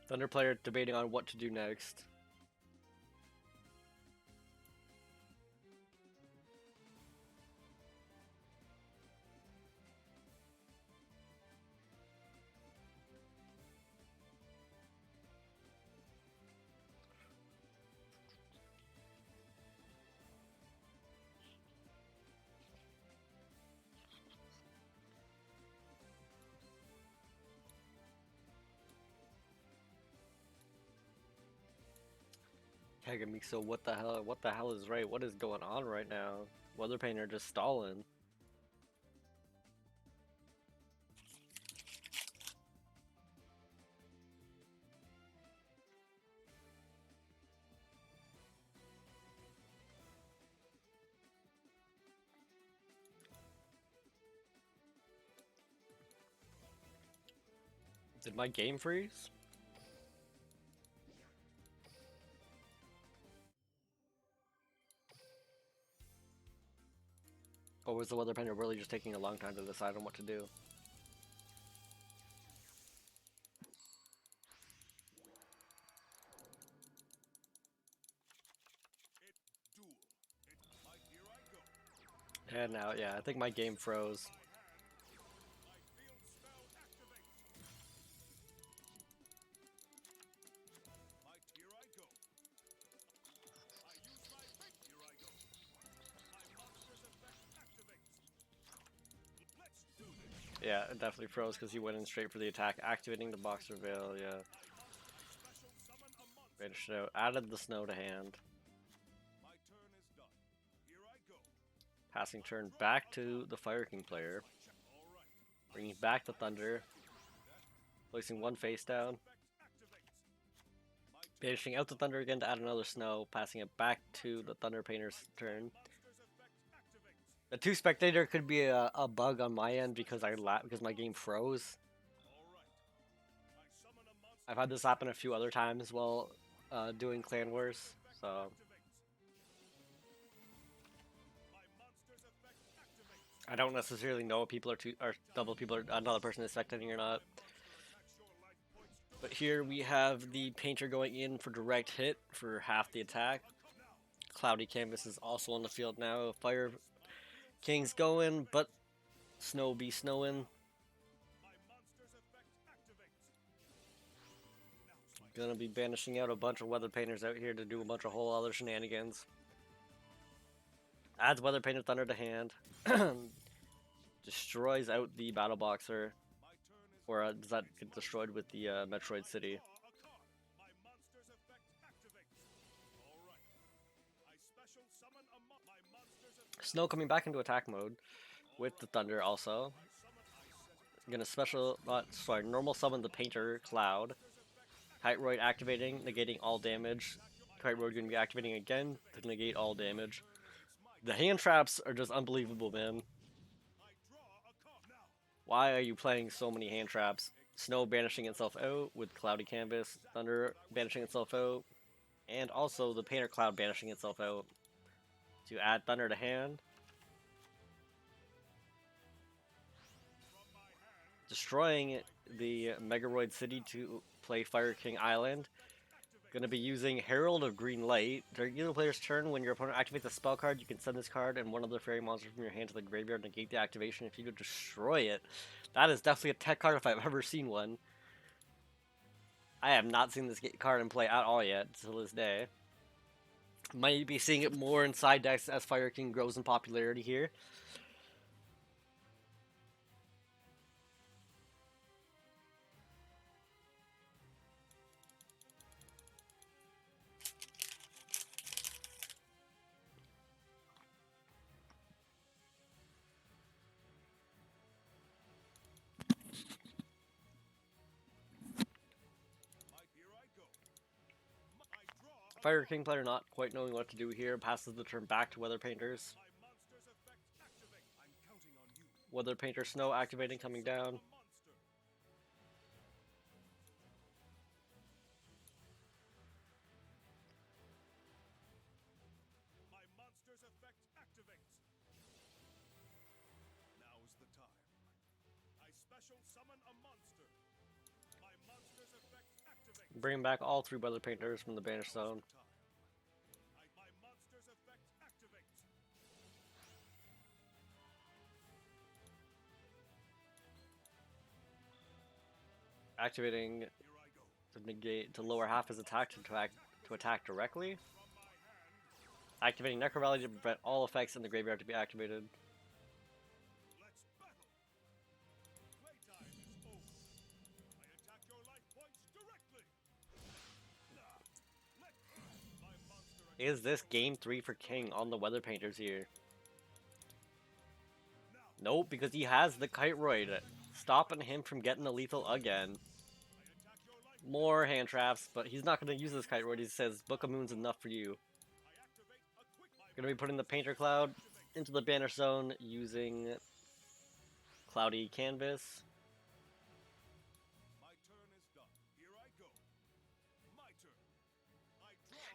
S1: Thunder player debating on what to do next. Kagamiso, what the hell? What the hell is right? What is going on right now? Weather Painter just stalling. Did my game freeze? Or was the Weather Painter really just taking a long time to decide on what to do?
S2: Duel. Here I go.
S1: And now, yeah, I think my game froze.
S2: My field spell activates. Here I go. I use my here I go. My monster's effect activates. Let's do this.
S1: Yeah, it definitely froze because he went in straight for the attack, activating the Boxer Veil, yeah.
S2: Special summon a monster.
S1: Banished out, added the snow to hand.
S2: My turn is done. Here I go.
S1: Passing turn back to the Fire King player.
S2: All right.
S1: Bringing back the Thunder. Placing one face down. Banishing out the Thunder again to add another snow. Passing it back to the Thunder Painter's turn. The 2 spectator could be a bug on my end because because my game froze. I've had this happen a few other times while doing Clan Wars, so I don't necessarily know if people are double people or another person is spectating or not. But here we have the Painter going in for direct hit for half the attack. Cloudy Canvas is also on the field now. Fire King's going, but snow be snowing. Gonna be banishing out a bunch of Weather Painters out here to do a bunch of whole other shenanigans. Adds Weather Painter Thunder to hand. Destroys out the Battle Boxer. Or does that get destroyed with the Metroid City? Snow coming back into attack mode with the Thunder also. Gonna normal summon the Painter Cloud. Kite-Roid activating, negating all damage. Kite-Roid gonna be activating again to negate all damage. The hand traps are just unbelievable, man. Why are you playing so many hand traps? Snow banishing itself out with Cloudy Canvas, Thunder banishing itself out, and also the Painter Cloud banishing itself out to add Thunder to hand. Destroying the Megaroid City to play Fire King Island. Gonna be using Herald of Green Light. During either player's turn, when your opponent activates a spell card, you can send this card and one other fairy monster from your hand to the graveyard and negate the activation if you could destroy it. That is definitely a tech card if I've ever seen one. I have not seen this card in play at all yet, till this day. Might be seeing it more in side decks as Fire King grows in popularity here. Fire King player not quite knowing what to do here, passes the turn back to Weather Painters. Weather Painter Snow activating, coming down. Bringing back all 3 Weather Painters from the Banished Zone. Activating to lower half his attack to attack directly. Activating Necro Valley to prevent all effects in the graveyard to be activated. Is this game 3 for King on the Weather Painters here? Nope, because he has the Kite-Roid, stopping him from getting the lethal again. More hand traps, but he's not going to use this Kite-Roid. He says, Book of Moon's enough for you. Going to be putting the Painter Cloud into the Banish Zone using Cloudy Canvas.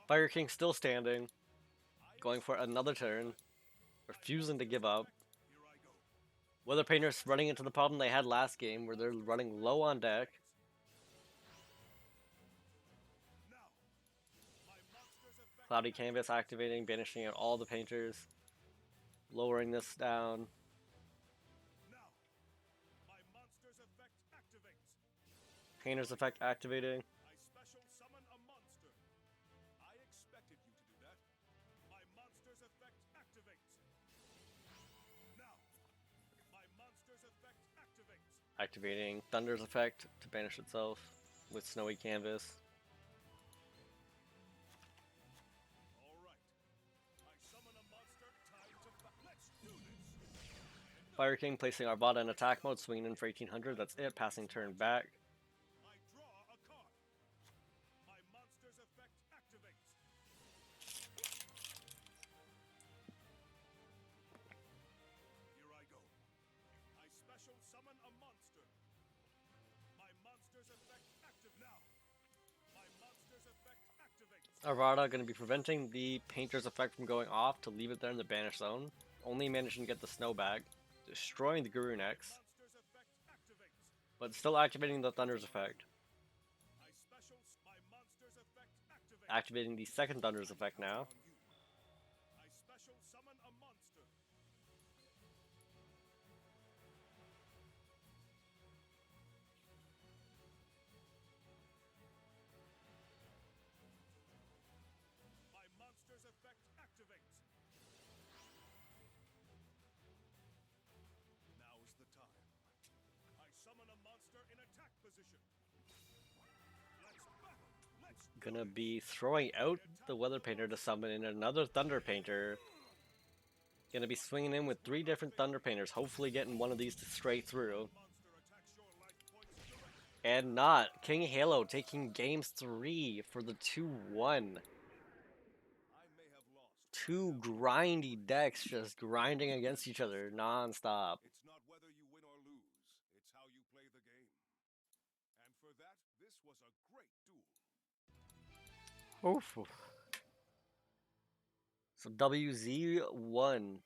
S1: Fire King still standing, going for another turn, refusing to give up. Weather Painters running into the problem they had last game, where they're running low on deck. Cloudy Canvas activating, banishing out all the Painters, lowering this down. Painter's effect activating. Activating Thunder's effect to banish itself with Snowy Canvas.
S2: All right. I summon a monster. Time to let's do this.
S1: Fire King placing Arvada in attack mode, swinging in for 1800. That's it. Passing turn back.
S2: I draw a card. My monster's effect activates. Here I go. I special summon a monster. My monster's effect active now. My monster's effect activates.
S1: Arvada going to be preventing the Painter's effect from going off to leave it there in the banish zone. Only managing to get the snow back, destroying the Guru next,
S2: Monster's effect activates.
S1: but still activating the Thunder's effect.
S2: I special my monster's effect activates.
S1: Activating the second Thunder's effect now.
S2: I special summon a monster. My monster's effect activates. Now is the time. I summon a monster in attack position. Let's battle. Let's
S1: Gonna be throwing out the Weather Painter to summon in another Thunder Painter. Gonna be swinging in with 3 different Thunder Painters, hopefully getting one of these to stray through.
S2: monster attacks your life points directly.
S1: And not. King Halo taking games 3 for the 2-1.
S2: I may have lost.
S1: Two grindy decks just grinding against each other non-stop.
S2: It's not whether you win or lose, it's how you play the game. And for that, this was a great duel.
S1: Oof. So WZ won.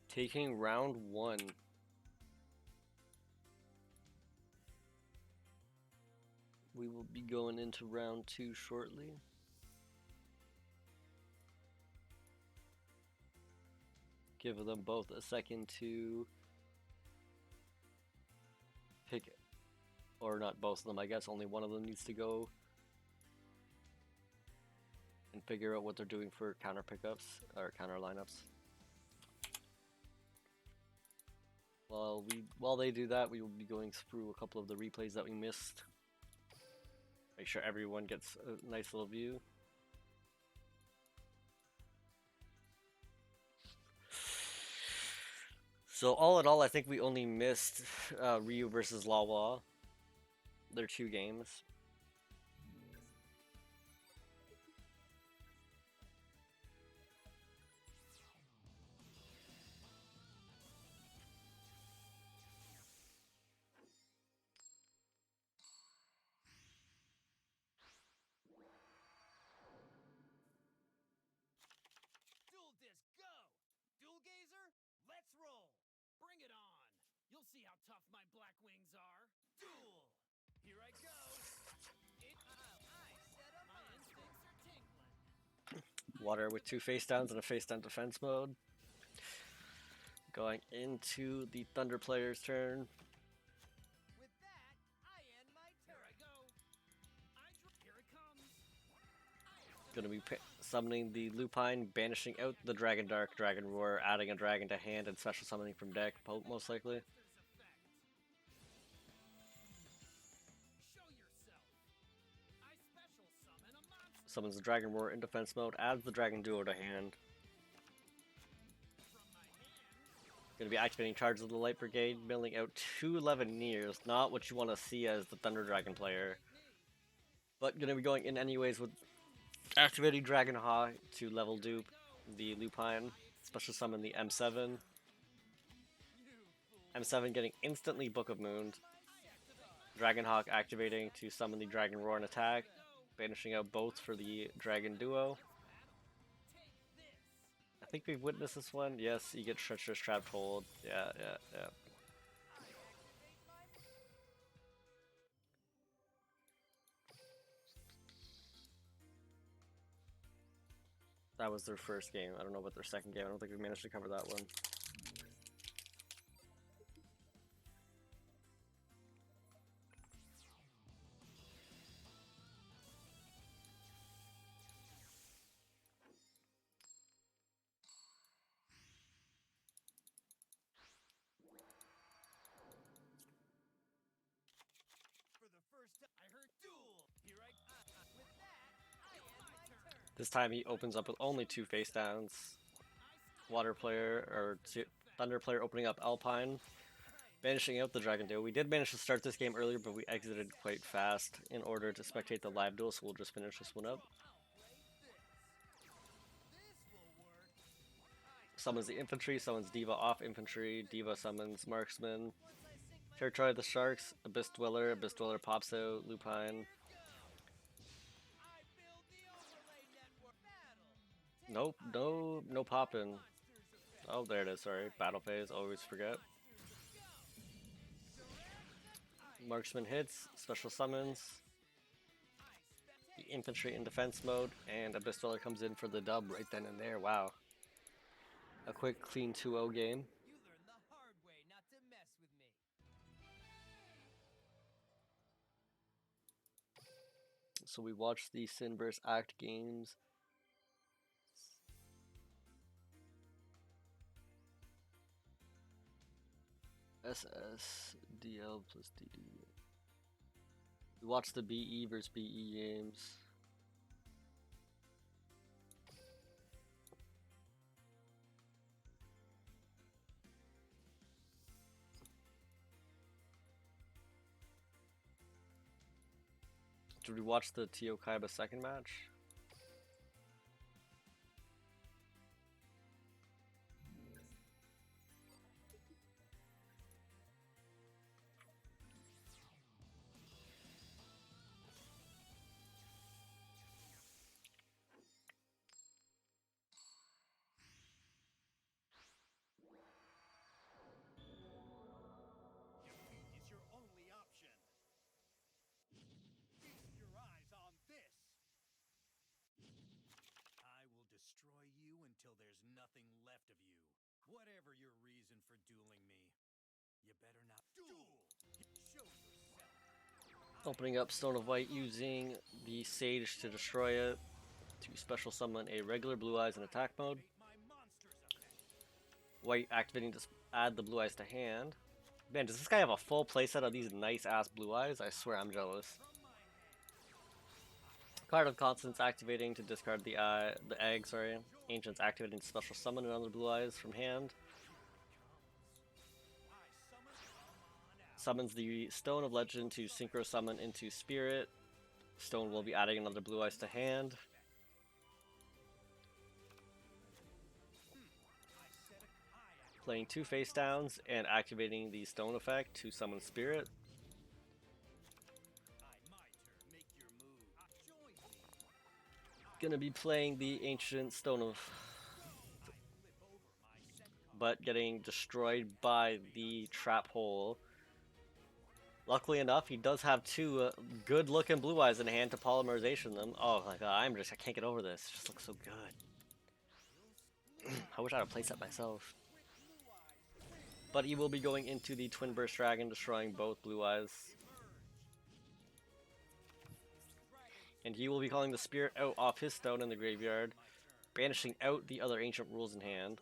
S1: Taking round 1. We will be going into round 2 shortly. Give them both a second to pick, or not both of them, I guess only one of them needs to go and figure out what they're doing for counter pickups or counter lineups. While they do that, we will be going through a couple of the replays that we missed. Make sure everyone gets a nice little view. So all in all, I think we only missed Ryu versus Lawa. They're 2 games.
S3: Duel disc, go! Duel gazer, let's roll! Bring it on! You'll see how tough my black wings are. Duel! Here I go! My instincts are tingling.
S1: Water with 2 face downs and a face down defense mode. Going into the Thunder player's turn.
S3: With that, I end my turn. Here I go. Here it comes.
S1: Gonna be summoning the Lupine, banishing out the Dragon Dark, Dragon Roar, adding a dragon to hand, and special summoning from deck, most likely.
S3: Show yourself. I special summon a monster
S1: Summons the Dragon Roar in defense mode, adds the Dragon Duo to hand.
S3: from my hand.
S1: Gonna be activating Charge of the Light Brigade, milling out 2 Levineers, not what you want to see as the Thunder Dragon player. But gonna be going in anyways with activating Dragon Hawk to level dupe the Lupine, special summon the M7. M7 getting instantly Book of Moon. Dragon Hawk activating to summon the Dragon Roar and attack, banishing out both for the Dragon Duo. I think we've witnessed this one. Yes, you get Treacherous Trapped Hold. Yeah. That was their first game. I don't know about their second game. I don't think we managed to cover that one. This time he opens up with only 2 face downs. Water player, or Thunder player opening up Alpine, banishing out the Dragon Duo. We did manage to start this game earlier, but we exited quite fast in order to spectate the live duel, so we'll just finish this one up. Summons the infantry, summons Diva off infantry, Diva summons marksman. Territory of the Sharks, Abyss Dweller pops out, Lupine. Nope, no poppin'. Oh, there it is, sorry. Battle phase, always forget. Marksman hits, special summons. The infantry in defense mode, and Abyss Dweller comes in for the dub right then and there. Wow. A quick, clean 2-0 game.
S3: You learned the hard way not to mess with me.
S1: So we watched the Sin vs. Act games. SS, DL plus DD. We watched the BE vs. BE games. Did we watch the Tio Kaiba second match?
S3: Defeat is your only option. Feast your eyes on this. I will destroy you until there's nothing left of you. Whatever your reason for dueling me, you better not duel. Show yourself.
S1: Opening up Stone of White using the Sage to destroy it. To special summon a regular Blue Eyes in attack mode.
S3: My monster's effect.
S1: White activating to add the Blue Eyes to hand. Man, does this guy have a full playset of these nice ass Blue Eyes? I swear I'm jealous. Card of Constance activating to discard the egg, sorry. Ancients activating to special summon another Blue Eyes from hand. Summons the Stone of Legend to synchro summon into Spirit. Stone will be adding another Blue Eyes to hand. Playing 2 face downs and activating the Stone effect to summon Spirit. Gonna be playing the Ancient Stone of... but getting destroyed by the Trap Hole. Luckily enough, he does have 2 good-looking Blue Eyes in hand to polymerization them. Oh my god, I can't get over this. It just looks so good. I wish I had a playset myself. But he will be going into the Twin Burst Dragon, destroying both Blue Eyes. And he will be calling the Spirit out off his stone in the graveyard, banishing out the other Ancient Rules in hand.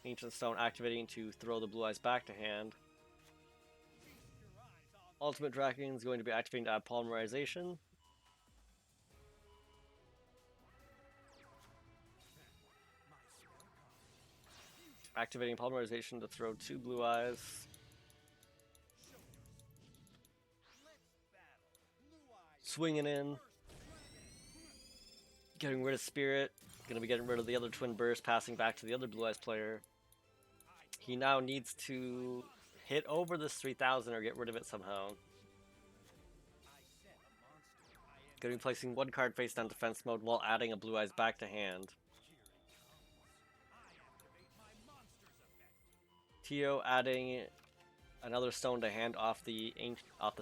S1: Ancient Stone activating to throw the Blue Eyes back to hand. Ultimate Dragon is going to be activating to add polymerization. Activating polymerization to throw 2 Blue Eyes. Swinging in. Getting rid of Spirit. Gonna be getting rid of the other Twin Burst, passing back to the other Blue Eyes player. He now needs to hit over this 3000 or get rid of it somehow. Gonna be placing 1 card face down defense mode while adding a Blue Eyes back to hand. Tio adding another stone to hand off the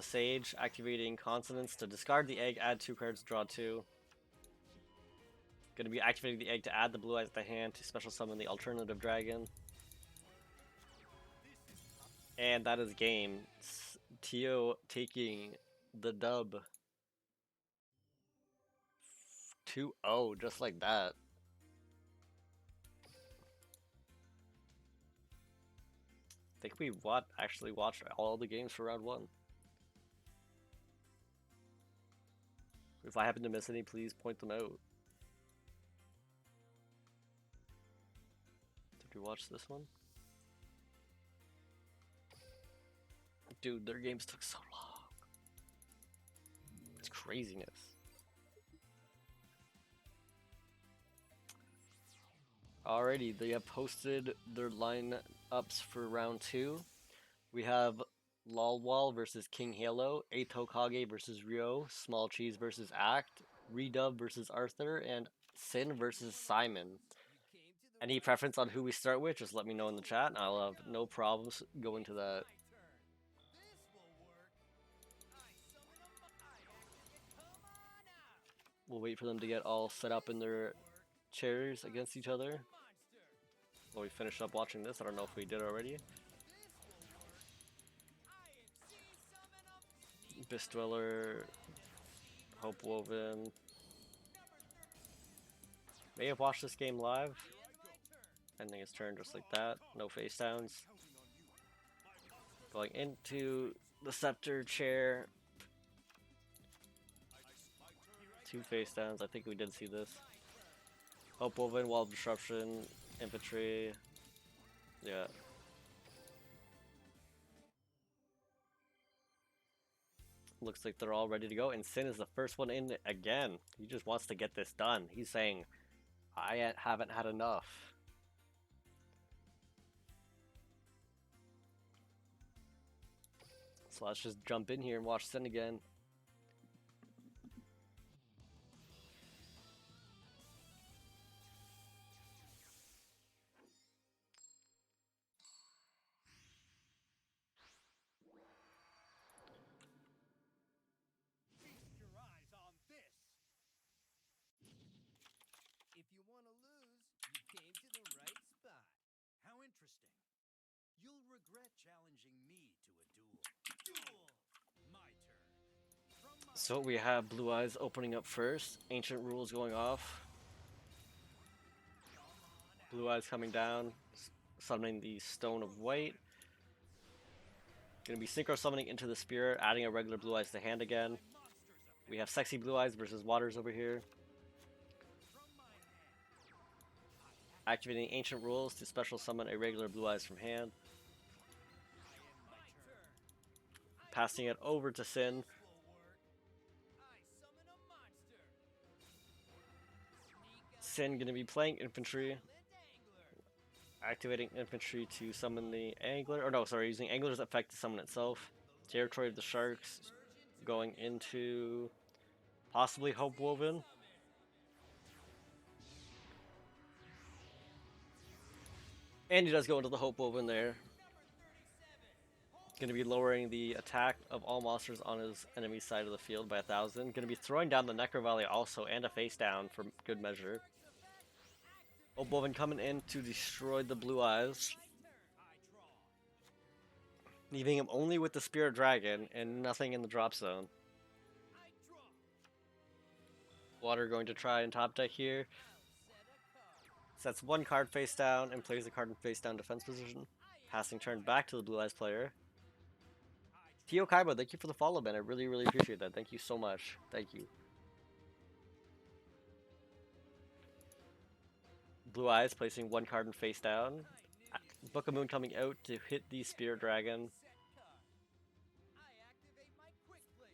S1: Sage, activating Consonance to discard the egg, add 2 cards, draw 2. Gonna be activating the egg to add the Blue Eyes to hand to special summon the alternative dragon. And that is game. Tio taking the dub. 2-0, just like that. I think we actually watched all the games for round 1. If I happen to miss any, please point them out. Did we watch this one? Dude, their games took so long. It's craziness. Alrighty, they have posted their lineups for round 2. We have Lolwall versus King Halo, Eighth Hokage versus Ryo, Small Cheese versus Act, Redub versus Arthur, and Sin versus Simon. Any preference on who we start with? Just let me know in the chat, and I'll have no problems going to that. We'll wait for them to get all set up in their chairs against each other. While we finish up watching this, I don't know if we did already. Bistweller, Hope Woven. May have watched this game live. Ending his turn just like that. No face downs. Going into the scepter chair. 2 face downs. I think we did see this. Hope Woven, Wall of Disruption, Infantry. Yeah. Looks like they're all ready to go, and Sin is the first one in again. He just wants to get this done. He's saying, I haven't had enough. So let's just jump in here and watch Sin again.
S3: Feast your eyes on this. If you want to lose, you came to the right spot. How interesting. You'll regret challenging me to a duel. Duel! My turn. From my
S1: So we have Blue Eyes opening up first. Ancient Rules going off. Blue Eyes coming down, summoning the Stone of White. Gonna be Synchro Summoning into the Spirit, adding a regular Blue Eyes to hand again. We have Sexy Blue Eyes versus Waters over here. Activating Ancient Rules to special summon a regular Blue Eyes from hand. Passing it over to Sin. Sin gonna be playing Infantry. Activating Infantry to summon the Angler. Or no, sorry, using Angler's effect to summon itself. Territory of the Sharks. Going into possibly Hope Woven. And he does go into the Hope Woven there. Going to be lowering the attack of all monsters on his enemy side of the field by 1,000. Going to be throwing down the Necro Valley also, and a face down for good measure. Hope Woven coming in to destroy the Blue Eyes. Leaving him only with the Spirit Dragon and nothing in the drop zone. Water going to try and top deck here. Sets 1 card face down and plays the card in face down defense position. Passing turn back to the Blue Eyes player. Tio Kaiba, thank you for the follow, man. I really, really appreciate that. Thank you so much. Thank you. Blue Eyes placing 1 card in face down. Book of Moon coming out to hit the Spirit Dragon.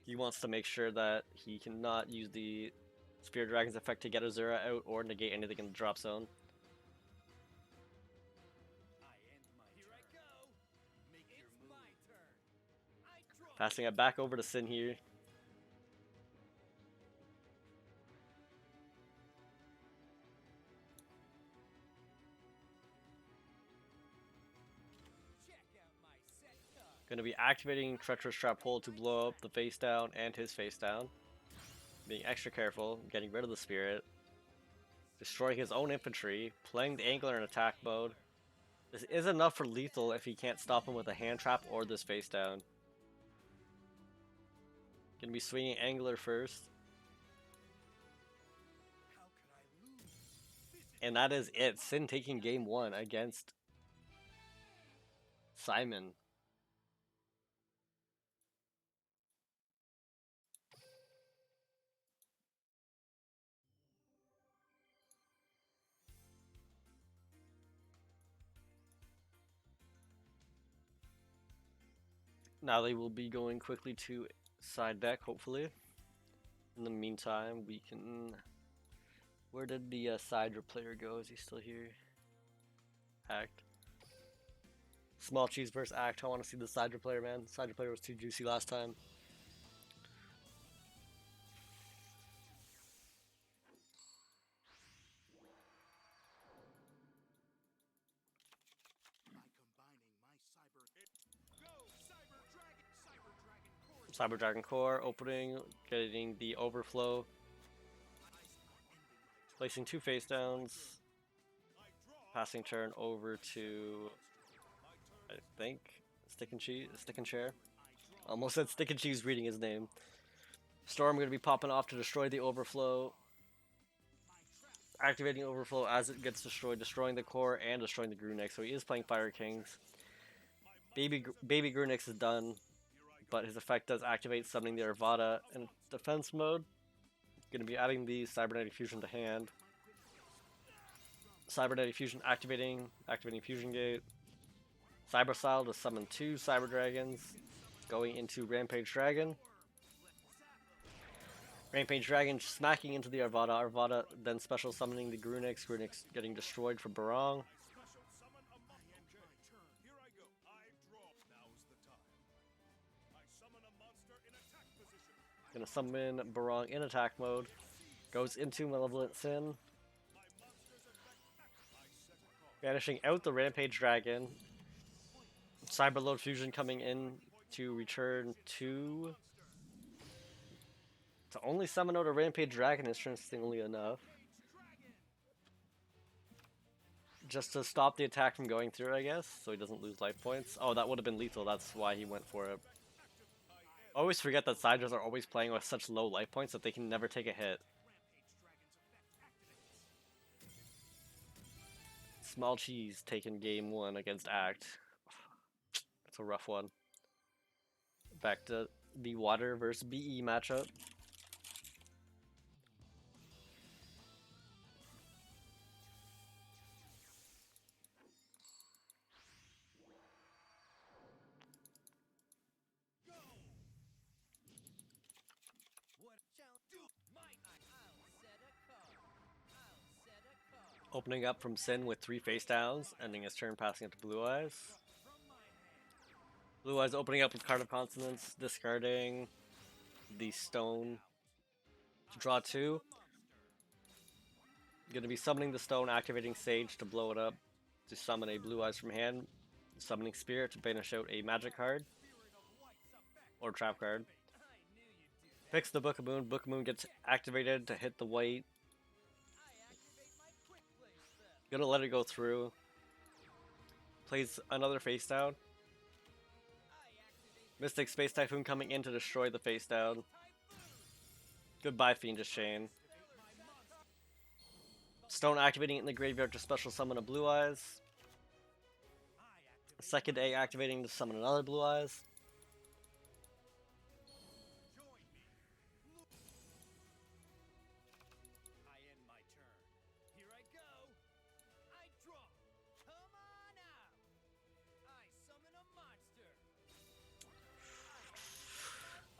S1: He wants to make sure that he cannot use the Spirit Dragon's effect to get Azura out or negate anything in the drop zone. Passing it back over to Sin here. Going to be activating Treacherous Trap Hole to blow up the face down and his face down. Being extra careful, getting rid of the Spirit. Destroying his own infantry, playing the Angler in attack mode. This is enough for lethal if he can't stop him with a hand trap or this face down. Gonna be swinging Angler first. And that is it. Sin taking game 1 against Simon. Now they will be going quickly to side deck, hopefully. In the meantime, we can. Where did the Sidra player go? Is he still here? Act. Small cheese versus Act. I want to see the Sidra player, man. Sidra player was too juicy last time. Cyber Dragon Core opening, getting the overflow, placing 2 face downs, passing turn over to, I think, Stick and Chair. Almost said Stick and Cheese reading his name. Storm going to be popping off to destroy the overflow, activating overflow as it gets destroyed, destroying the core and destroying the Grunix. So he is playing Fire Kings. Baby Grunix is done, but his effect does activate, summoning the Arvada in defense mode. Going to be adding the Cybernetic Fusion to hand. Cybernetic Fusion activating Fusion Gate. Cyber Style to summon 2 Cyber Dragons, going into Rampage Dragon. Rampage Dragon smacking into the Arvada. Arvada then special summoning the Grunix. Grunix getting destroyed for Barong. Gonna summon Barong in attack mode. Goes into Malevolent Sin. Banishing out the Rampage Dragon. Cyberload Fusion coming in to return to only summon out a Rampage Dragon, interestingly enough. Just to stop the attack from going through, I guess, so he doesn't lose life points. Oh, that would have been lethal, that's why he went for it. I always forget that Sidras are always playing with such low life points that they can never take a hit. Small Cheese taking game 1 against Act. That's a rough one. Back to the Water versus BE matchup. Opening up from Sin with 3 face downs, ending his turn passing it to Blue Eyes. Blue Eyes opening up with Card of Consonance, discarding the Stone to draw 2. Going to be summoning the Stone, activating Sage to blow it up, to summon a Blue Eyes from hand, summoning Spirit to banish out a magic card, or trap card. Picks the Book of Moon, Book of Moon gets activated to hit the white. Gonna let it go through. Plays another face down. Mystic Space Typhoon coming in to destroy the face down. Goodbye, Fiendish Chain. Stone activating it in the graveyard to special summon a Blue Eyes. Second A activating to summon another Blue Eyes.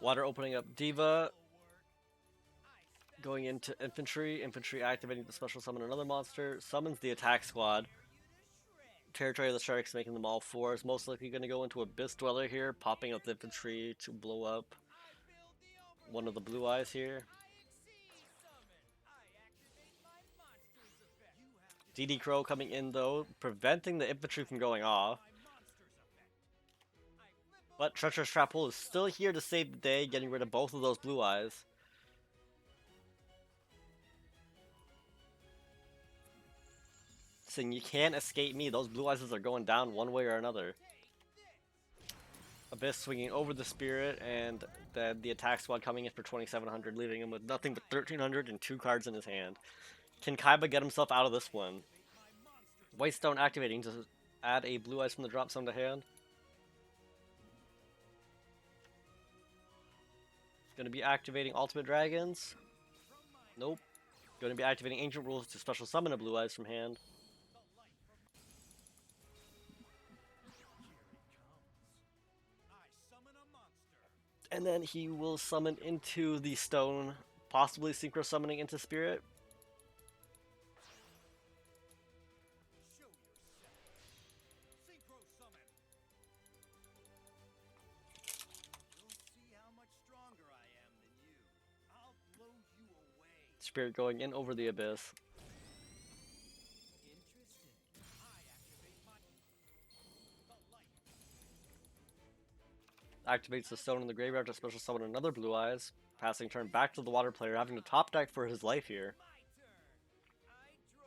S1: Water opening up Diva. Going into Infantry. Infantry activating to special summon another monster. Summons the attack squad. Territory of the Sharks making them all 4s. Most likely going to go into Abyss Dweller here. Popping up the infantry to blow up one of the Blue Eyes here. DD Crow coming in though, preventing the infantry from going off. But Treacherous Trap Hole is still here to save the day, getting rid of both of those Blue Eyes. Saying you can't escape me, those Blue Eyes are going down one way or another. Abyss swinging over the Spirit, and then the attack squad coming in for 2,700, leaving him with nothing but 1,300 and 2 cards in his hand. Can Kaiba get himself out of this one? Whitestone activating to add a Blue Eyes from the drop zone to hand. Gonna be activating Ultimate Dragons. Nope. Gonna be activating Ancient Rules to special summon a Blue Eyes from hand. And then he will summon into the stone, possibly synchro summoning into spirit.
S3: Show yourself. Synchro summon. You'll see how much stronger I am than you. I'll blow you away.
S1: Spirit going in over the abyss.
S3: Interesting. I activate my the light.
S1: Activates the stone in the graveyard to special summon another Blue Eyes. Passing turn back to the water player, having to top deck for his life here.
S3: My turn. I draw.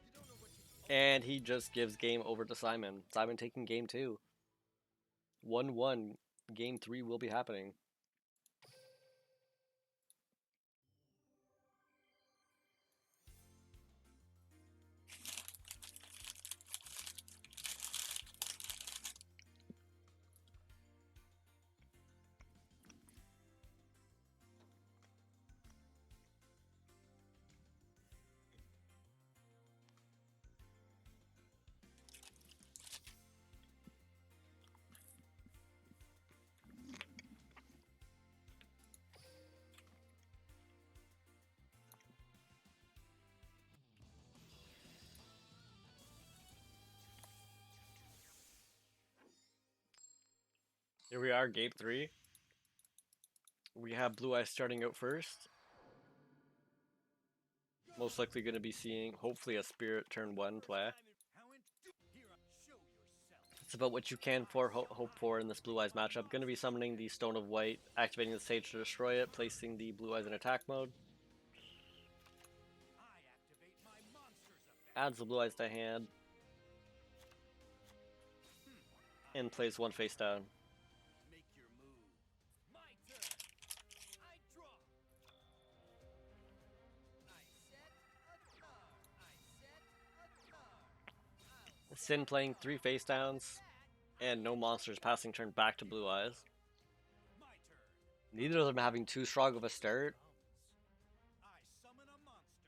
S3: You don't know what you
S1: And he just gives game over to Simon. Simon taking game 2. 1-1. Game 3 will be happening. Here we are, game 3. We have Blue Eyes starting out first. Most likely going to be seeing, hopefully, a Spirit turn 1 play.
S3: show yourself.
S1: It's about what you can hope for in this Blue Eyes matchup. Going to be summoning the Stone of White, activating the Sage to destroy it, placing the Blue Eyes in attack mode.
S3: I activate my monster's effect.
S1: Adds the Blue Eyes to hand. And plays one face down.
S3: Make your move. My turn. I draw. I set a card. I set a card.
S1: Sin playing 3 face downs. And no monsters, passing turn back to Blue Eyes.
S3: My turn.
S1: Neither of them having too strong of a start.
S3: I summon a monster.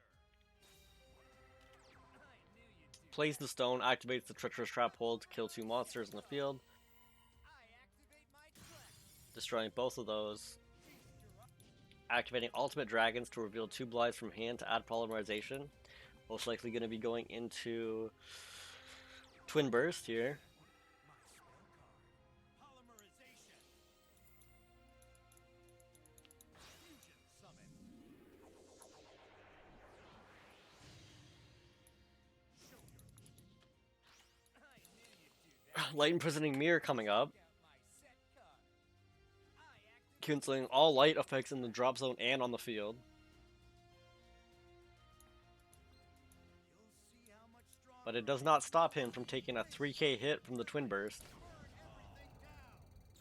S3: I knew you'd do.
S1: Plays the stone, activates the treacherous trap hold to kill 2 monsters in the field,
S3: I activate my trap.
S1: destroying both of those. Activating ultimate dragons to reveal 2 Blue Eyes from hand to add polymerization. Most likely going to be going into Twin Burst here.
S3: My spell card. Polymerization. Fusion summon. Show your. I knew you'd do that.
S1: Light Imprisoning Mirror coming up,
S3: Check out my set card. I activate.
S1: canceling all light effects in the drop zone and on the field.
S3: You'll see how much stronger.
S1: But it does not stop him from taking a 3k hit from the Twin Burst,
S3: Burn everything down.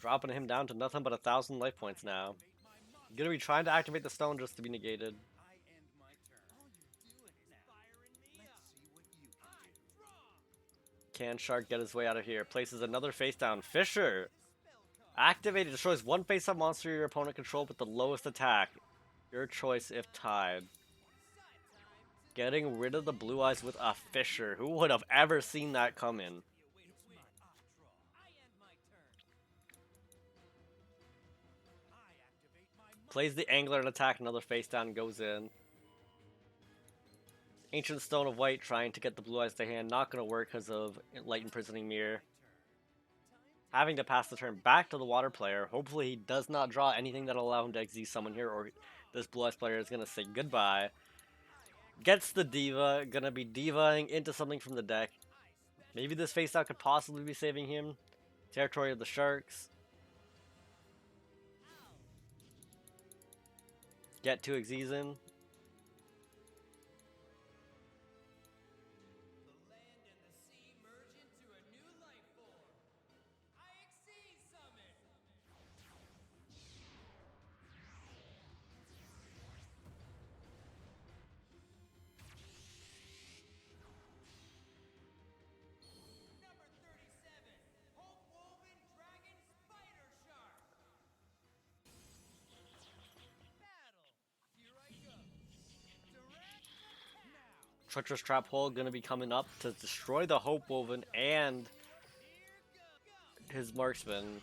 S1: dropping him down to nothing but 1,000 life points now.
S3: Activate my monster.
S1: Gonna be trying to activate the stone just to be negated.
S3: I end my turn. All you're doing is firing me up. Let's see what you can do. Draw.
S1: Can Shark get his way out of here? Places another face down. Fisher!
S3: Spell card.
S1: Activated, destroys 1 face-up monster your opponent controls with the lowest attack. Your choice if tied. Getting rid of the Blue Eyes with a Fisher. Who would have ever seen that come in?
S3: It's my draw. I end my turn. I activate my
S1: Plays the Angler and attack, another face down goes in. Ancient Stone of White trying to get the Blue Eyes to hand. Not going to work because of Light Imprisoning Mirror. Having to pass the turn back to the water player. Hopefully he does not draw anything that'll allow him to XZ summon here, or this Blue Eyes player is going to say goodbye. Gets the Diva, gonna be divaing into something from the deck. Maybe this face out could possibly be saving him. Territory of the Sharks. Get 2 XZs in.
S3: The land and the sea merge into a new life form. IXC summon. Number 37, Hope Woven Dragon Spider Shark. Battle. Here I go. Direct attack. Now.
S1: Treacherous Trap Hole gonna be coming up to destroy the Hope Woven and
S3: Here go.
S1: his Marksman.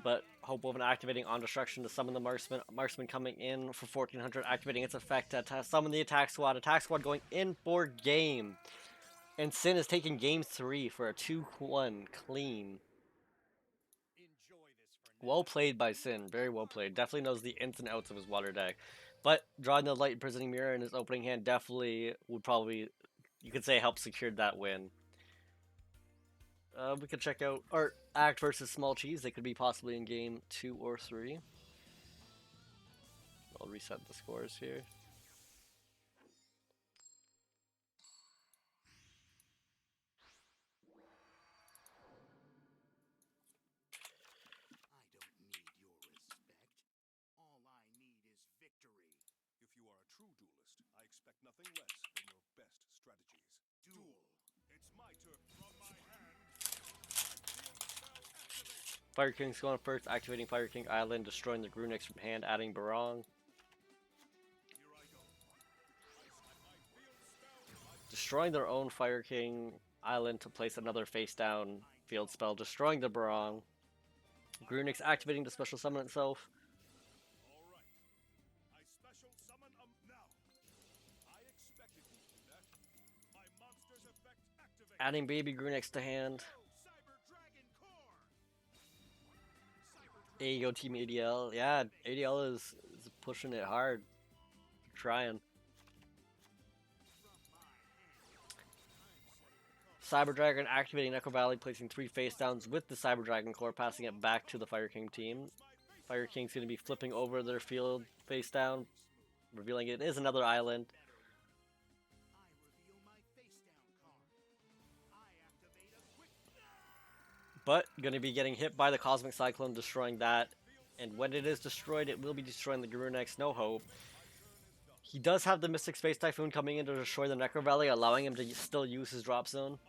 S1: but hope of an activating on destruction to summon the marksman. Marksman coming in for 1400, activating its effect to summon the attack squad. Attack squad going in for game. And Sin is taking game 3 for a 2-1 clean. Well played by Sin, very well played. Definitely knows the ins and outs of his water deck. But drawing the light imprisoning mirror in his opening hand definitely would probably, you could say, help secure that win. We could check out Art Act versus Small Cheese. They could be possibly in game 2 or 3. I'll reset the scores here.
S3: I don't need your respect. All I need is victory.
S2: If you are a true duelist, I expect nothing less than your best strategies.
S3: Duel.
S2: It's my turn. From my hand, field spell activate.
S1: Fire King's going first, activating Fire King Island, destroying the Grunix from hand, adding Barong.
S2: Here I go. My field spell.
S1: Destroying their own Fire King Island to place another face down field spell, destroying the Barong. Grunix activating to special summon itself.
S2: All right. I special summon now. I expected you to do that. My monster's effect activate.
S1: Adding Baby Grunix to hand.
S2: Cyber Dragon Core.
S1: There you go, Team ADL. Yeah, ADL is pushing it hard. Trying. Cyber Dragon activating Echo Valley, placing 3 face downs with the Cyber Dragon core, passing it back to the Fire King team. Fire King's going to be flipping over their field face down, revealing it is another island.
S3: I reveal my face down card. I activate a quick.
S1: But going to be getting hit by the Cosmic Cyclone, destroying that. And when it is destroyed, it will be destroying the Grunex. No hope. He does have the Mystic Space Typhoon coming in to destroy the Necro Valley, allowing him to still use his drop zone.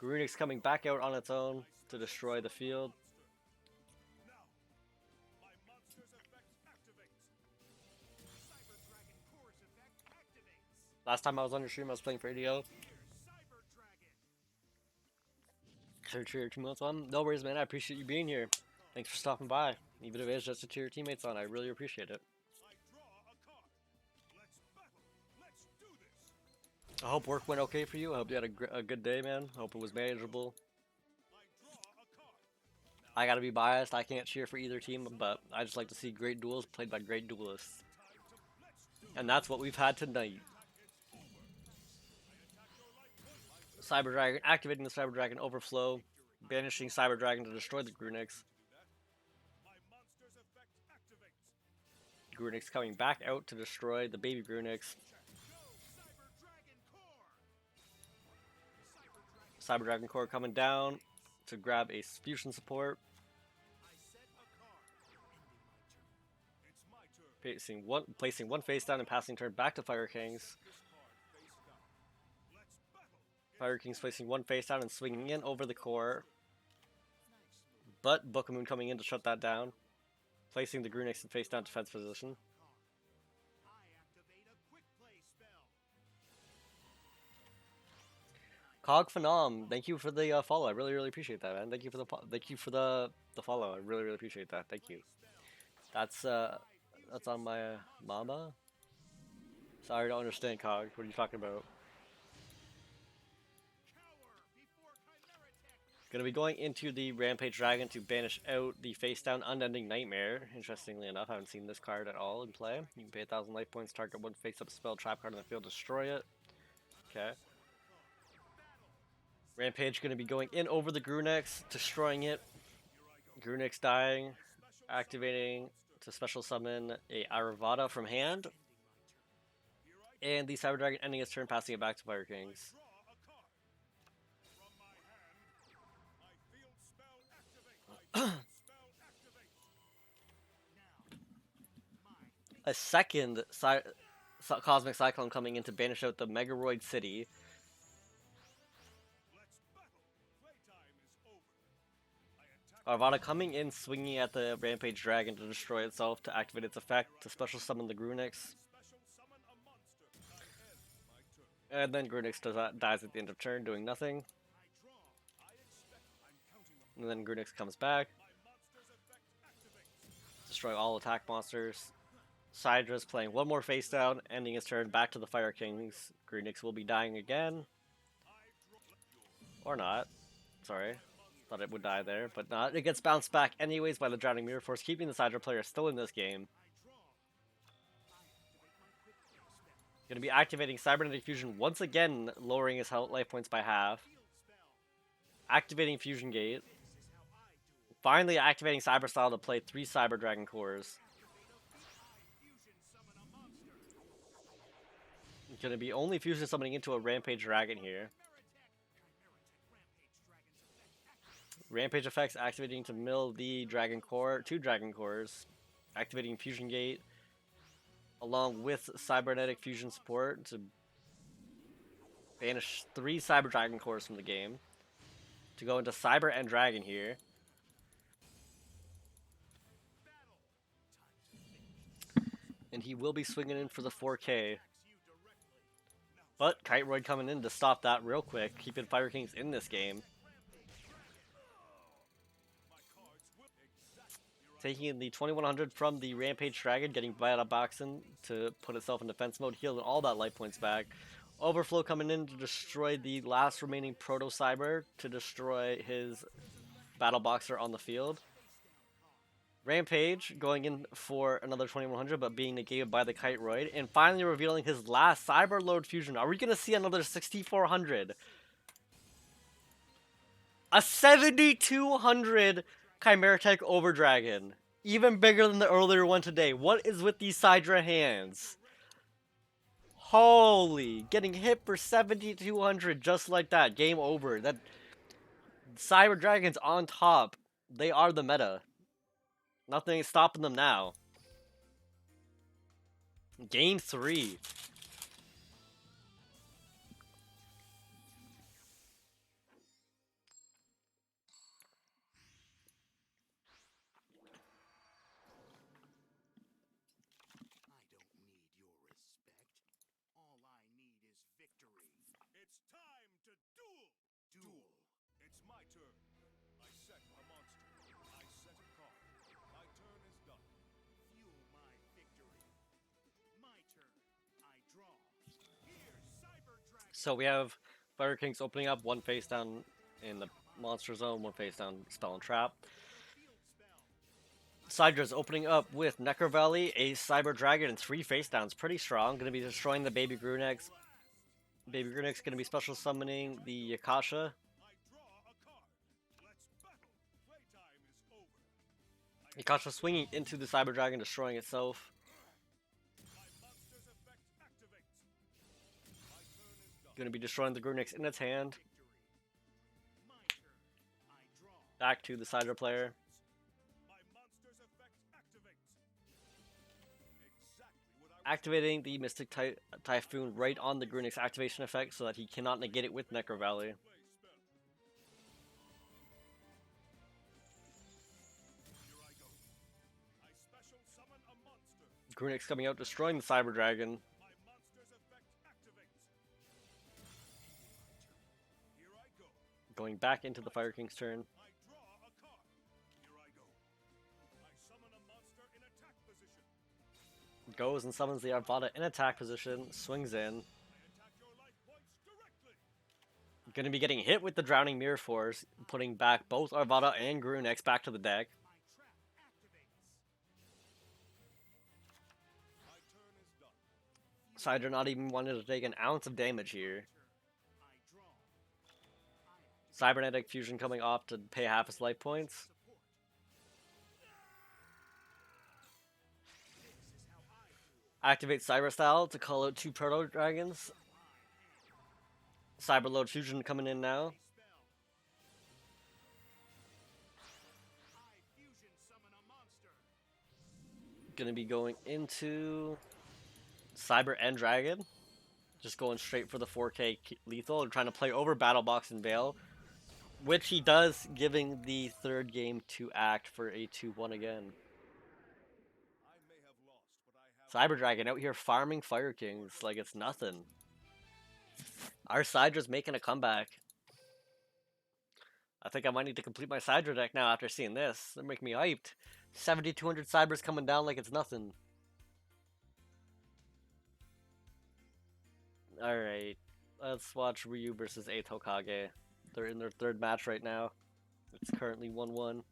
S1: Grunix coming back out on its own to destroy the field. Last time I was on your stream, I was playing for ADO. Cheer teammates on. No worries, man. I appreciate you being here. Thanks for stopping by. Even if it's just to cheer your teammates on, I really appreciate it. I hope work went okay for you. I hope you had a good day, man. I hope it was manageable. I gotta be biased. I can't cheer for either team, but I just like to see great duels played by great duelists. And that's what we've had tonight. Cyber Dragon activating the Cyber Dragon Overflow, banishing Cyber Dragon to destroy the Grunix. Grunix coming back out to destroy the baby Grunix. Cyber Dragon Core coming down to grab a fusion support. Placing one face down and passing turn back to Fire Kings. Fire Kings placing one face down and swinging in over the core. But Bookamoon coming in to shut that down. Placing the Grunix in face down defense position. Cog Phenom, thank you for the follow. I really appreciate that, man. Thank you for the follow. I really appreciate that. Thank you. That's on my mama. Sorry, I don't understand, Cog. What are you talking about? Gonna be going into the Rampage Dragon to banish out the face down Unending Nightmare. Interestingly enough, I haven't seen this card at all in play. You can pay 1,000 life points, target one face up spell trap card on the field, destroy it. Okay. Rampage gonna be going in over the Grunix, destroying it. Grunix dying, activating to special summon a Aravada from hand. And the Cyber Dragon ending its turn, passing it back to Fire Kings. A second Cosmic Cyclone coming in to banish out the Megaroid City. Arvada coming in, swinging at the Rampage Dragon to destroy itself, to activate its effect, to special summon the Grunix. And then Grunix dies at the end of turn, doing nothing. And then Grunix comes back. destroying all attack monsters. Sydra's playing one more face down, ending his turn back to the Fire Kings. Greenix will be dying again. Or not. Sorry. Thought it would die there, but not. It gets bounced back anyways by the Drowning Mirror Force, keeping the Sidra player still in this game. Going to be activating Cybernetic Fusion once again, lowering his life points by half. Activating Fusion Gate. Finally activating Cyber Style to play 3 Cyber Dragon Cores. Going to be only fusion summoning into a Rampage Dragon here. Rampage effects activating to mill the Dragon Core, 2 Dragon Cores. Activating Fusion Gate along with Cybernetic Fusion support to banish 3 Cyber Dragon Cores from the game. To go into Cyber and Dragon here. And he will be swinging in for the 4K. But Kite Royd coming in to stop that real quick, keeping Fire Kings in this game. Taking the 2100 from the Rampage Dragon, getting Battle Boxing to put itself in defense mode, healing all that life points back. Overflow coming in to destroy the last remaining Proto Cyber, to destroy his Battle Boxer on the field. Rampage going in for another 2100, but being negated by the Kite Royd, and finally revealing his last Cyber Load Fusion. Are we going to see another 6400? A 7200 Chimera Tech Overdragon. Even bigger than the earlier one today. What is with these Sidra hands? Holy. Getting hit for 7200 just like that. Game over. That Cyber Dragons on top. They are the meta. Nothing is stopping them now. Game 3.
S2: It's time to duel! Duel. It's my turn. I set a monster. I set a card. My turn is done.
S3: Fuel my victory. My turn. I draw.
S2: Here, Cyber Dragon!
S1: So we have Fire Kings opening up, one face down in the monster zone, one face down spell and trap. Sydra's opening up with Necro Valley, a Cyber Dragon, and 3 face downs. Pretty strong. Going to be destroying the Baby Grunex. Baby Grunex going to be special summoning the Akasha.
S2: I draw a card. Let's battle. Playtime is over.
S1: Akasha swinging into the Cyber Dragon, destroying itself.
S2: My monster's effect activates. My turn is done.
S1: Going to be destroying the Grunex in its hand.
S3: My turn. I draw.
S1: Back to the Sidra player.
S2: My monster's effect activates. Exactly what I
S1: Activating the Mystic Typhoon right on the Grunex activation effect so that he cannot negate it with Necro Valley.
S2: play spell. Here I go. I special summon a monster.
S1: Grunex coming out, destroying the Cyber Dragon.
S2: My monster's effect activates. Here I go.
S1: Going back into the Fire King's turn.
S2: I draw a card. Here I go. I summon a monster in attack position.
S1: Goes and summons the Arvada in attack position. Swings in.
S2: I attack your life points directly.
S1: Going to be getting hit with the Drowning Mirror Force, putting back both Arvada and Grunex back to the deck.
S3: My trap activates.
S2: My turn is done.
S1: Sidra not even wanting to take an ounce of damage here.
S3: I draw.
S1: Cybernetic Fusion coming off to pay half his life points.
S3: Support. This is how I duel.
S1: Activate Cyber Style to call out 2 Proto Dragons. Cyber Load Fusion coming in now.
S3: Spell. I fusion summon a monster.
S1: Gonna be going into Cyber and Dragon. Just going straight for the 4K lethal and trying to play over Battle Box and Veil. Which he does, giving the third game to act for a 2-1 again.
S2: I may have lost, but I have
S1: Cyber Dragon out here farming Fire Kings like it's nothing. Our Sydra's making a comeback. I think I might need to complete my Sidra deck now after seeing this. They're making me hyped. 7,200 cybers coming down like it's nothing. Alright, let's watch Ryu versus Eight Hokage. They're in their third match right now. It's currently 1-1.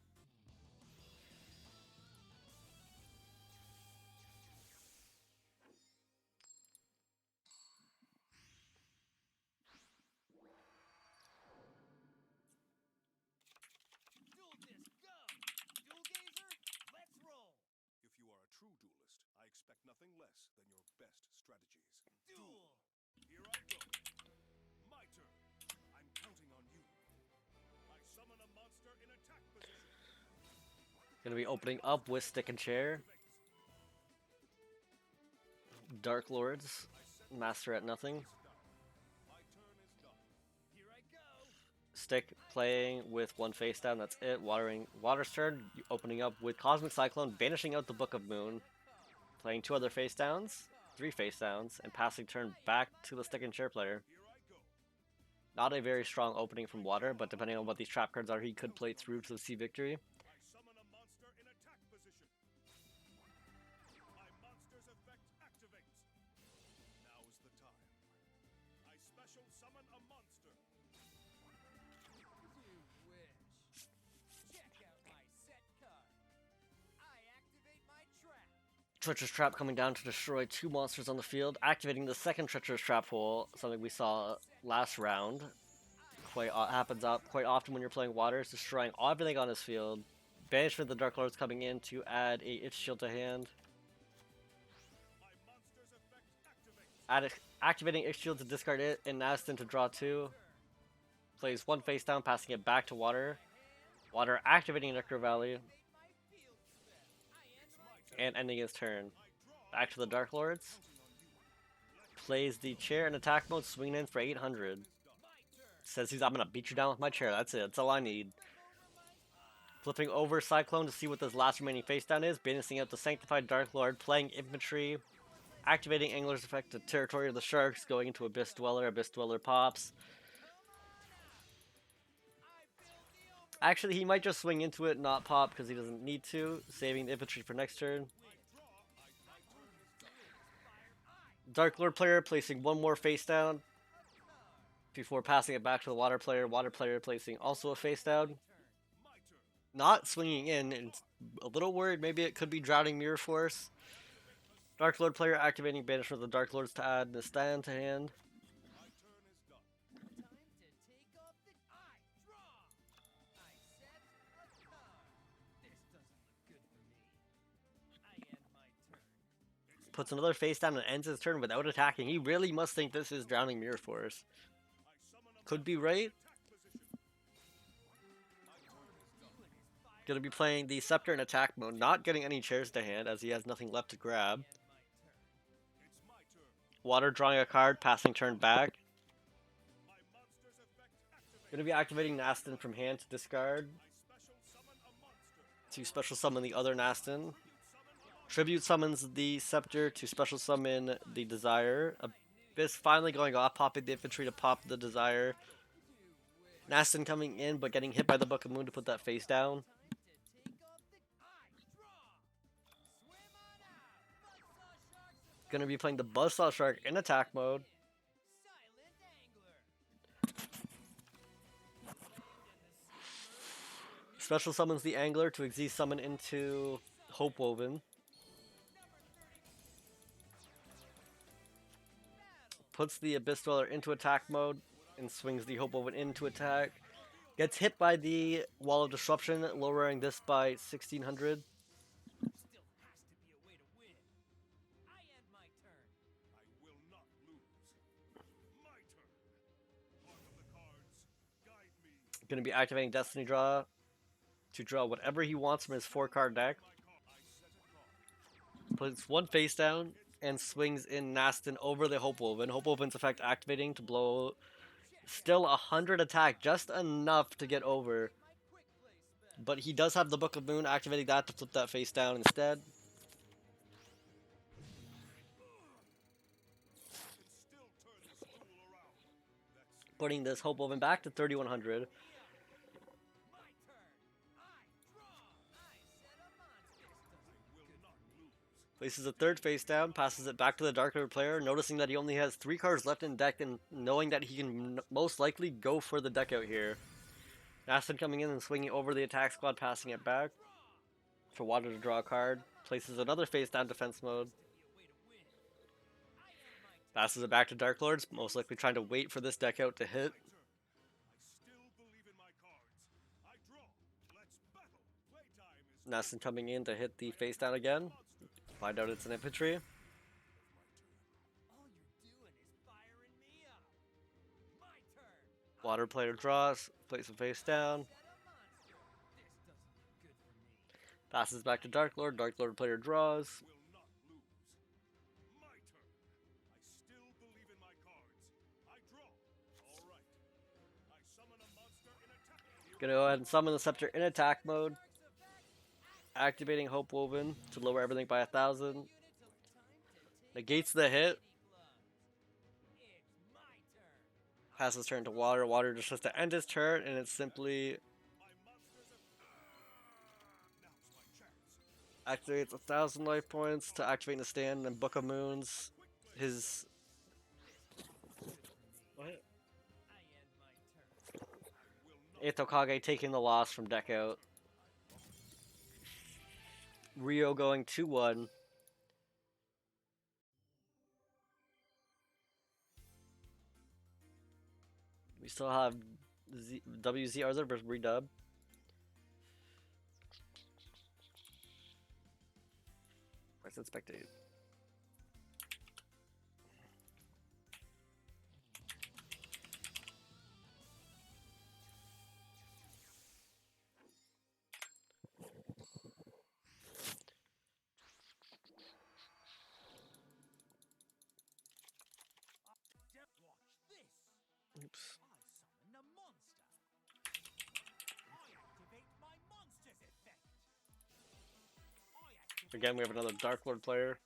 S3: Dual disc, go! Dual gazer, let's roll!
S2: If you are a true duelist, I expect nothing less than your best strategies.
S3: Duel!
S2: Here I go. My turn. I'm counting on you. I summon a monster in attack position.
S1: Gonna be opening up with Stick and Chair. Dark Lords, Master at Nothing.
S2: My turn is done.
S3: Here I go!
S1: Stick playing with one face down, that's it. Water's turn, opening up with Cosmic Cyclone, banishing out the Book of Moon. Playing two other face downs, three face downs, and passing turn back to the Stick and Chair player.
S2: Here I go.
S1: Not a very strong opening from Water, but depending on what these trap cards are, he could play through to see victory.
S2: I summon a monster in attack position. My monster's effect activates. Now is the time. I special summon a monster.
S3: You wish. Check out my set card. I activate my trap.
S1: Treacherous Trap coming down to destroy two monsters on the field, activating the second Treacherous Trap hole, something we saw last round. Happens up quite often when you're playing Water, is destroying everything on his field. Banishment of the Dark Lords coming in to add a Itch Shield to hand.
S2: My monster's effect activates.
S1: Activating Itch Shield to discard it, and Nastin to draw two. Plays one face down, passing it back to Water. Water activating Necro Valley,
S3: Activate my field spell. I end my turn.
S1: and ending his turn.
S2: I draw.
S1: Back to the Dark Lords.
S2: Counting on you.
S1: Plays the chair in attack mode, swinging in for 800.
S3: My turn.
S1: Says I'm gonna beat you down with my chair. That's it. That's all I need.
S3: Flip over my
S1: Flipping over Cyclone to see what this last remaining face down is. Banishing out the Sanctified Dark Lord. Playing Infantry. Activating Angler's Effect to Territory of the Sharks. Going into Abyss Dweller. Abyss Dweller pops. Actually, he might just swing into it, not pop, because he doesn't need to. Saving the Infantry for next turn. Dark Lord player placing one more face down before passing it back to the Water player. Water player placing also a face down. Not swinging in, and a little worried maybe it could be Drowning Mirror Force. Dark Lord player activating Banishment of the Dark Lords to add the stand to hand.
S2: My turn is done.
S3: Time to take off the. I draw. I set a card. This doesn't look good for me. I end my turn.
S1: Puts another face down and ends his turn without attacking. He really must think this is Drowning Mirror Force.
S2: I summon a
S1: Could be right.
S2: attack position. My turn is done.
S1: Gonna be playing the Scepter in attack mode, not getting any chairs to hand as he has nothing left to grab.
S3: End my turn.
S2: It's my turn.
S1: Water drawing a card, passing turn back.
S2: My monster's effect activates.
S1: Gonna be activating Nastin from hand to discard.
S2: I special summon a monster.
S1: To special summon the other Nastin.
S2: Summon a monster.
S1: Tribute summons the Scepter to special summon the Desire. Abyss finally going off, popping the Infantry to pop the Desire. Nastin coming in, but getting hit by the Book of Moon to put that face down.
S3: Time to take off the. I draw. Swim on out. Buzzsaw sharks.
S1: Gonna be playing the Buzzsaw Shark in attack mode.
S3: Silent angler.
S1: Special summons the Angler to Xyz summon into Hope Woven. Puts the Abyss Dweller into attack mode and swings the Hope Woven into attack. Gets hit by the Wall of Disruption, lowering this by 1600.
S3: Still has to be a way to win. I end my turn.
S2: I will not lose. My turn. Mark of the cards. Guide me.
S1: Gonna be activating Destiny Draw to draw whatever he wants from his 4-card deck.
S2: My card. I set a card.
S1: Puts one face down and swings in Nastin over the Hope Woven. Hope Woven's effect activating to blow still 100 attack, just enough to get over.
S3: My quick play spell.
S1: But he does have the Book of Moon, activating that to flip that face down instead.
S2: I can still turn this duel around. That's
S1: Putting this Hope Woven back to 3100.
S3: My turn. I draw. I set a monster.
S1: Places a third face down, passes it back to the Dark Lord player, noticing that he only has 3 cards left in deck and knowing that he can most likely go for the deck out here. Aston coming in and swinging over the attack squad, passing it back for Water to draw a card. Places another face down defense mode. Passes it back to Dark Lords, most likely trying to wait for this deck out to hit. Nastin coming in to hit the face down again. Find out it's an infantry.
S3: All you're doing is firing me up. My turn.
S1: Water player draws, plays a face down.
S3: Set a monster. This doesn't look good for me.
S1: Passes back to Dark Lord player draws. Gonna go ahead and summon the Scepter in attack mode. Activating Hope Woven to lower everything by 1,000. Negates the hit. Passes turn to Water. Water just has to end his turn, and it's simply activates 1,000 life points to activate the stand and Book of Moons. His what? Itokage taking the loss from deck out. Rio going 2-1. We still have WZ versus Redub. Let's spectate. Oops.
S3: I summon a monster. I activate my monster's effect.
S1: Again, we have another Dark Lord player.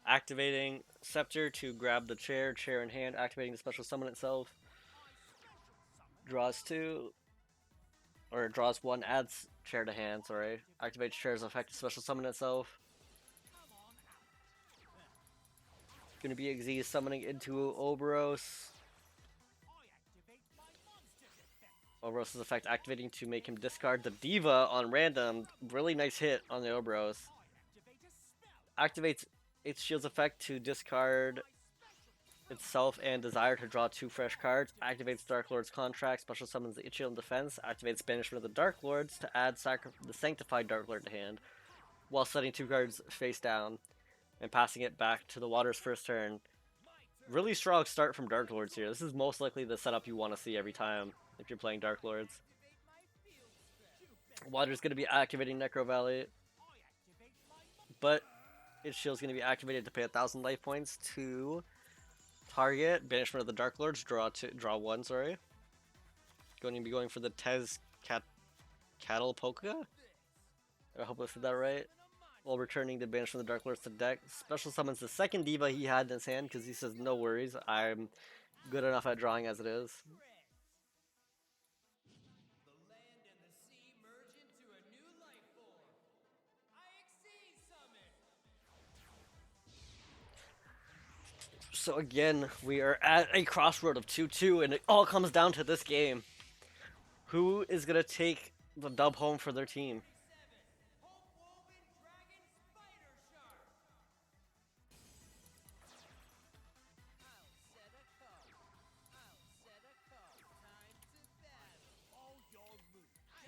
S1: Activating Scepter to grab the chair in hand, activating the special summon itself. Draws 2. Or it draws 1, adds chair to hand, sorry. Activates chair's effect to special summon itself. Gonna be XZ summoning into Oberos. Oberos' effect activating to make him discard the Diva on random. Really nice hit on the Oberos. Activates its shield's effect to discard itself and desire to draw 2 fresh cards. Activates Dark Lord's contract, special summons the Ichiel in defense. Activates banishment of the Dark Lords to add the Sanctified Dark Lord to hand, while setting 2 cards face down and passing it back to the Water's first turn. Really strong start from Dark Lords here. This is most likely the setup you want to see every time if you're playing Dark Lords. Water's going to be activating Necro Valley, but its shield's going to be activated to pay 1,000 life points to target banishment of the Dark Lords. Draw 1. Sorry. Going to be going for the Tez Cattle Polka. I hope I said that right. While returning the banishment of the Dark Lords to deck, special summons the second Diva he had in his hand because he says, "No worries, I'm good enough at drawing as it is."
S3: The land and the sea merge into a new life form. IXC summon.
S1: So again, we are at a crossroad of 2-2, and it all comes down to this game. Who is gonna take the dub home for their team?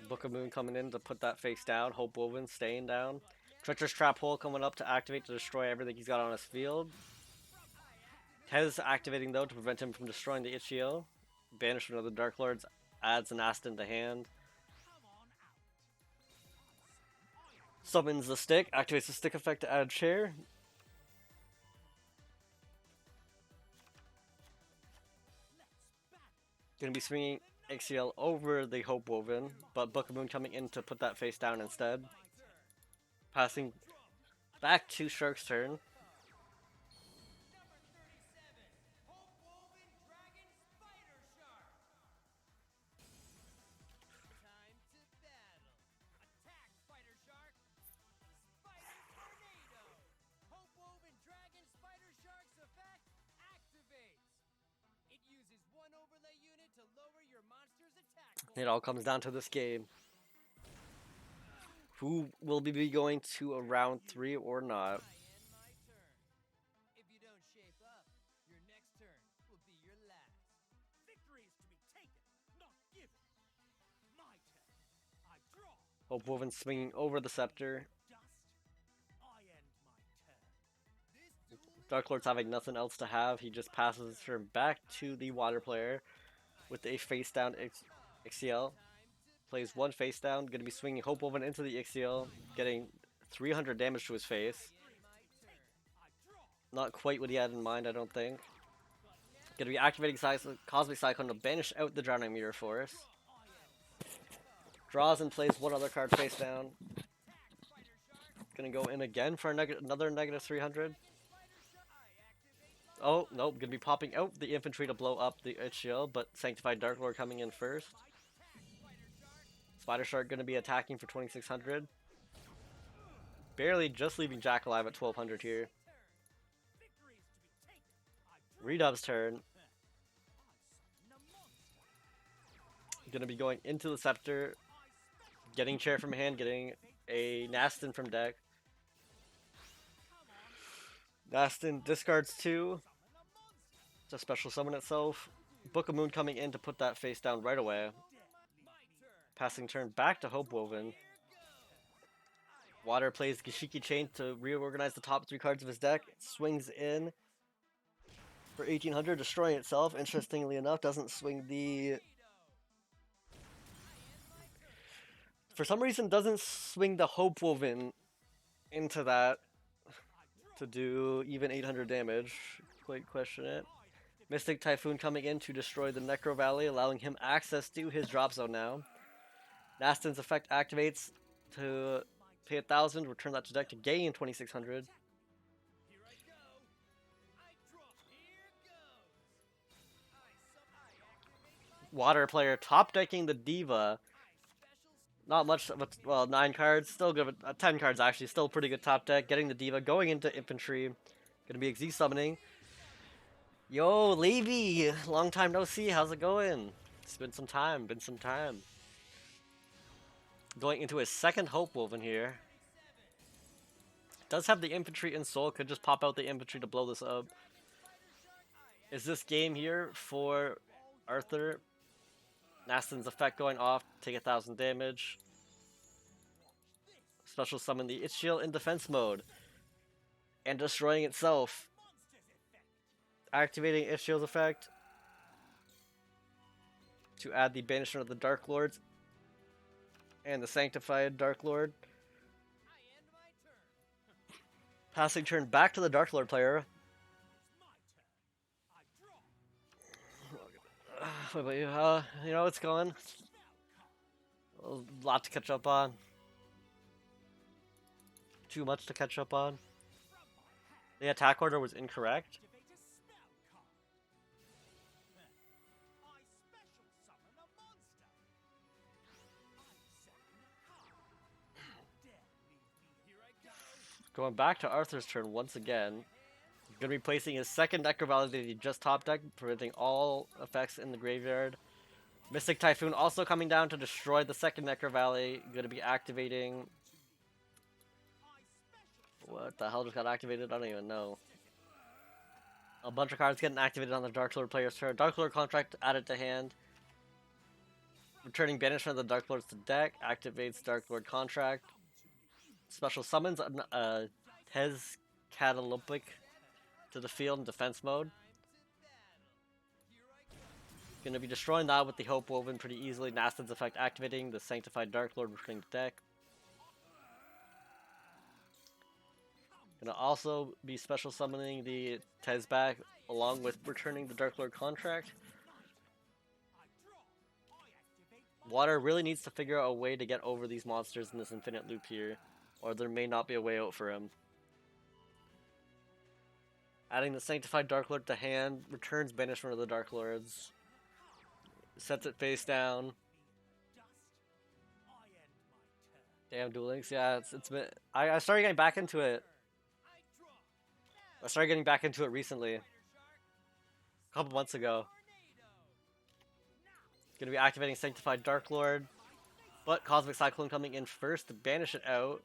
S1: Book of Moon coming in to put that face down. Hope Woven staying down. Treacherous Trap Hole coming up to activate to destroy everything he's got on his field. Tez activating though to prevent him from destroying the Ichiel. Banishment of the Dark Lords adds an Aston to hand. Summons the stick, activates the stick effect to add chair. Gonna be swinging XCL over the Hope Woven, but Book of Moon coming in to put that face down instead. Passing back to Shark's turn.
S3: to lower your monster's attack
S1: It all comes down to this game. Who will be going to a round 3 or not?
S3: I end my turn. If you don't shape up, your next turn will be your last.
S2: Victory is to be taken, not given. My turn. I draw.
S1: Hope Woven swinging over the scepter.
S2: Dust. I end my turn.
S3: This duel is
S1: Dark Lord's having nothing else to have. He just passes his turn back to the water player with a face down XCL.
S3: time to
S1: Plays one face down. Going to be swinging Hope Woven into the XCL, getting 300 damage to his face.
S3: end my turn.
S2: I draw.
S1: Not quite what he had in mind, I don't think. Going to be activating Cosmic Cyclone to banish out the Drowning Mirror Force. Draws and plays one other card face down. Gonna go in again for another negative 300. Oh, nope, gonna be popping out the infantry to blow up the shield, but Sanctified Dark Lord coming in first. Spider Shark gonna be attacking for 2600. Barely just leaving Jack alive at 1200 here.
S2: Victory is to be taken. I draw.
S1: Redub's turn.
S2: I summon a monster.
S1: Gonna be going into the Scepter, getting Chair from hand, getting a Nastin from deck. Nastin discards 2 to special summon itself. Book of Moon coming in to put that face down right away. Passing turn back to Hope Woven. Water plays Gashiki Chain to reorganize the top 3 cards of his deck. Swings in for 1800, destroying itself. Interestingly enough, doesn't swing the... For some reason, doesn't swing the Hope Woven into that to do even 800 damage. Quite question it. Mystic Typhoon coming in to destroy the Necro Valley, allowing him access to his drop zone now. Nastin's effect activates to pay 1000, return that to deck to gain 2600.
S3: Here I go. I draw. Here goes. I activate my
S1: Water player top decking the Diva.
S3: special
S1: Not much of a, well, 9 cards, still good, 10 cards actually, still pretty good top deck. Getting the Diva, going into infantry. Gonna be Xyz summoning. Yo, Levy! Long time no see, how's it going? It's been some time, Going into his second Hope Woven here. Does have the infantry in soul, could just pop out the infantry to blow this up. Is this game here for Arthur? Nastin's effect going off, take 1000 damage. Special summon the Itchiel in defense mode. And destroying itself. Activating Itchiel's effect. To add the Banishment of the Dark Lords. And the Sanctified Dark Lord.
S3: I end my turn.
S1: Passing turn back to the Dark Lord player. What about you? You know, it's going. A lot to catch up on. Too much to catch up on. The attack order was incorrect.
S2: Activate a spell card. I special summon a monster. I summon a card. How dare leave me? Here I go.
S1: Going back to Arthur's turn once again. Gonna be placing his second Necro Valley that he just top decked, preventing all effects in the graveyard. Mystic Typhoon also coming down to destroy the second Necro Valley. Gonna be activating. What the hell just got activated? I don't even know. A bunch of cards getting activated on the Dark Lord player's turn. Dark Lord contract added to hand. Returning Banishment of the Dark Lords to deck. Activates Dark Lord contract. Special summons Tez Catalympic to the field in defense mode. Gonna be destroying that with the Hope Woven pretty easily. Nastin's effect activating. The Sanctified Dark Lord returning to deck. Gonna also be special summoning the Tez back along with returning the Dark Lord contract. Water really needs to figure out a way to get over these monsters in this infinite loop here, or there may not be a way out for him. Adding the Sanctified Dark Lord to hand, returns Banishment of the Dark Lords. Sets it face down. Damn, Duel Links, yeah, it's been... I started getting back into it. I started getting back into it recently. A couple months ago. Gonna be activating Sanctified Dark Lord, but Cosmic Cyclone coming in first to banish it out.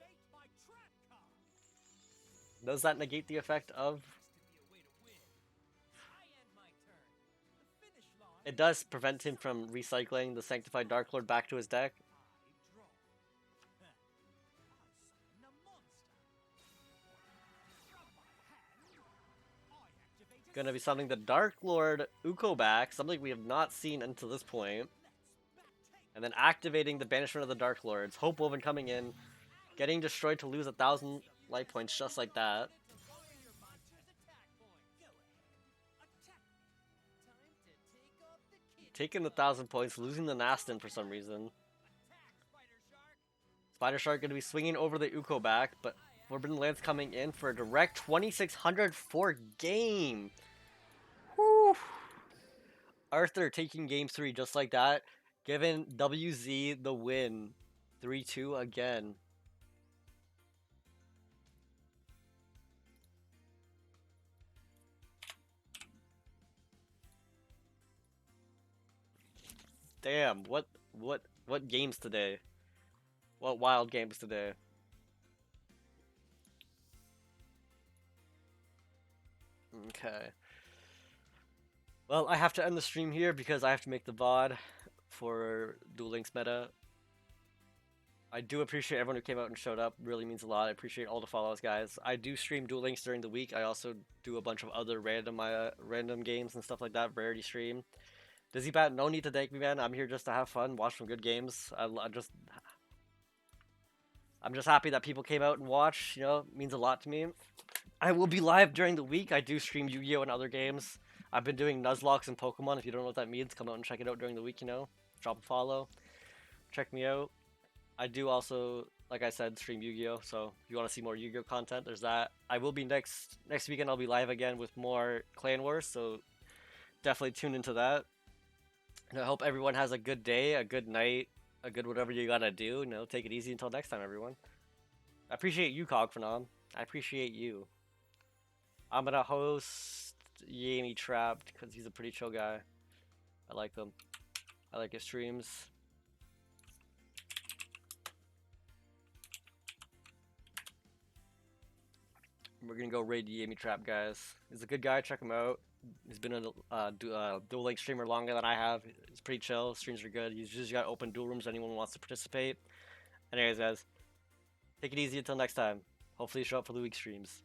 S1: Does that negate the effect of? It does prevent him from recycling the Sanctified Dark Lord back to his deck. Gonna be summoning the Dark Lord Uko back, something we have not seen until this point. And then activating the Banishment of the Dark Lords. Hope Woven coming in, getting destroyed to lose 1,000 life points just like that. Taking 1,000 points, losing the Nastin for some reason. Spider Shark gonna be swinging over the Uko back, but Forbidden Lance coming in for a direct 2,600 for game. Whew. Arthur taking game 3 just like that, giving WZ the win. 3-2 again. Damn, what games today? What wild games today? Okay. Well, I have to end the stream here because I have to make the VOD for Duel Links meta. I do appreciate everyone who came out and showed up. Really means a lot. I appreciate all the follows, guys. I do stream Duel Links during the week. I also do a bunch of other random games and stuff like that. Rarity stream. Dizzy Bat, no need to thank me, man. I'm here just to have fun, watch some good games. I'm just happy that people came out and watched. You know, it means a lot to me. I will be live during the week. I do stream Yu-Gi-Oh! And other games. I've been doing Nuzlocke and Pokemon. If you don't know what that means, come out and check it out during the week, you know. Drop a follow. Check me out. I do also, like I said, stream Yu-Gi-Oh! So if you want to see more Yu-Gi-Oh! Content, there's that. I will be next weekend. I'll be live again with more Clan Wars. So definitely tune into that. And I hope everyone has a good day, a good night, a good whatever you gotta do. You know, take it easy until next time, everyone. I appreciate you, Cogphenom. I appreciate you. I'm gonna host Yami Trapped because he's a pretty chill guy. I like him. I like his streams. We're gonna go raid Yami Trap, guys. He's a good guy. Check him out. He's been a Duel Link streamer longer than I have. He's pretty chill. Streams are good. He's just got open duel rooms. Anyone who wants to participate. Anyways, guys, take it easy until next time. Hopefully, you show up for the week streams.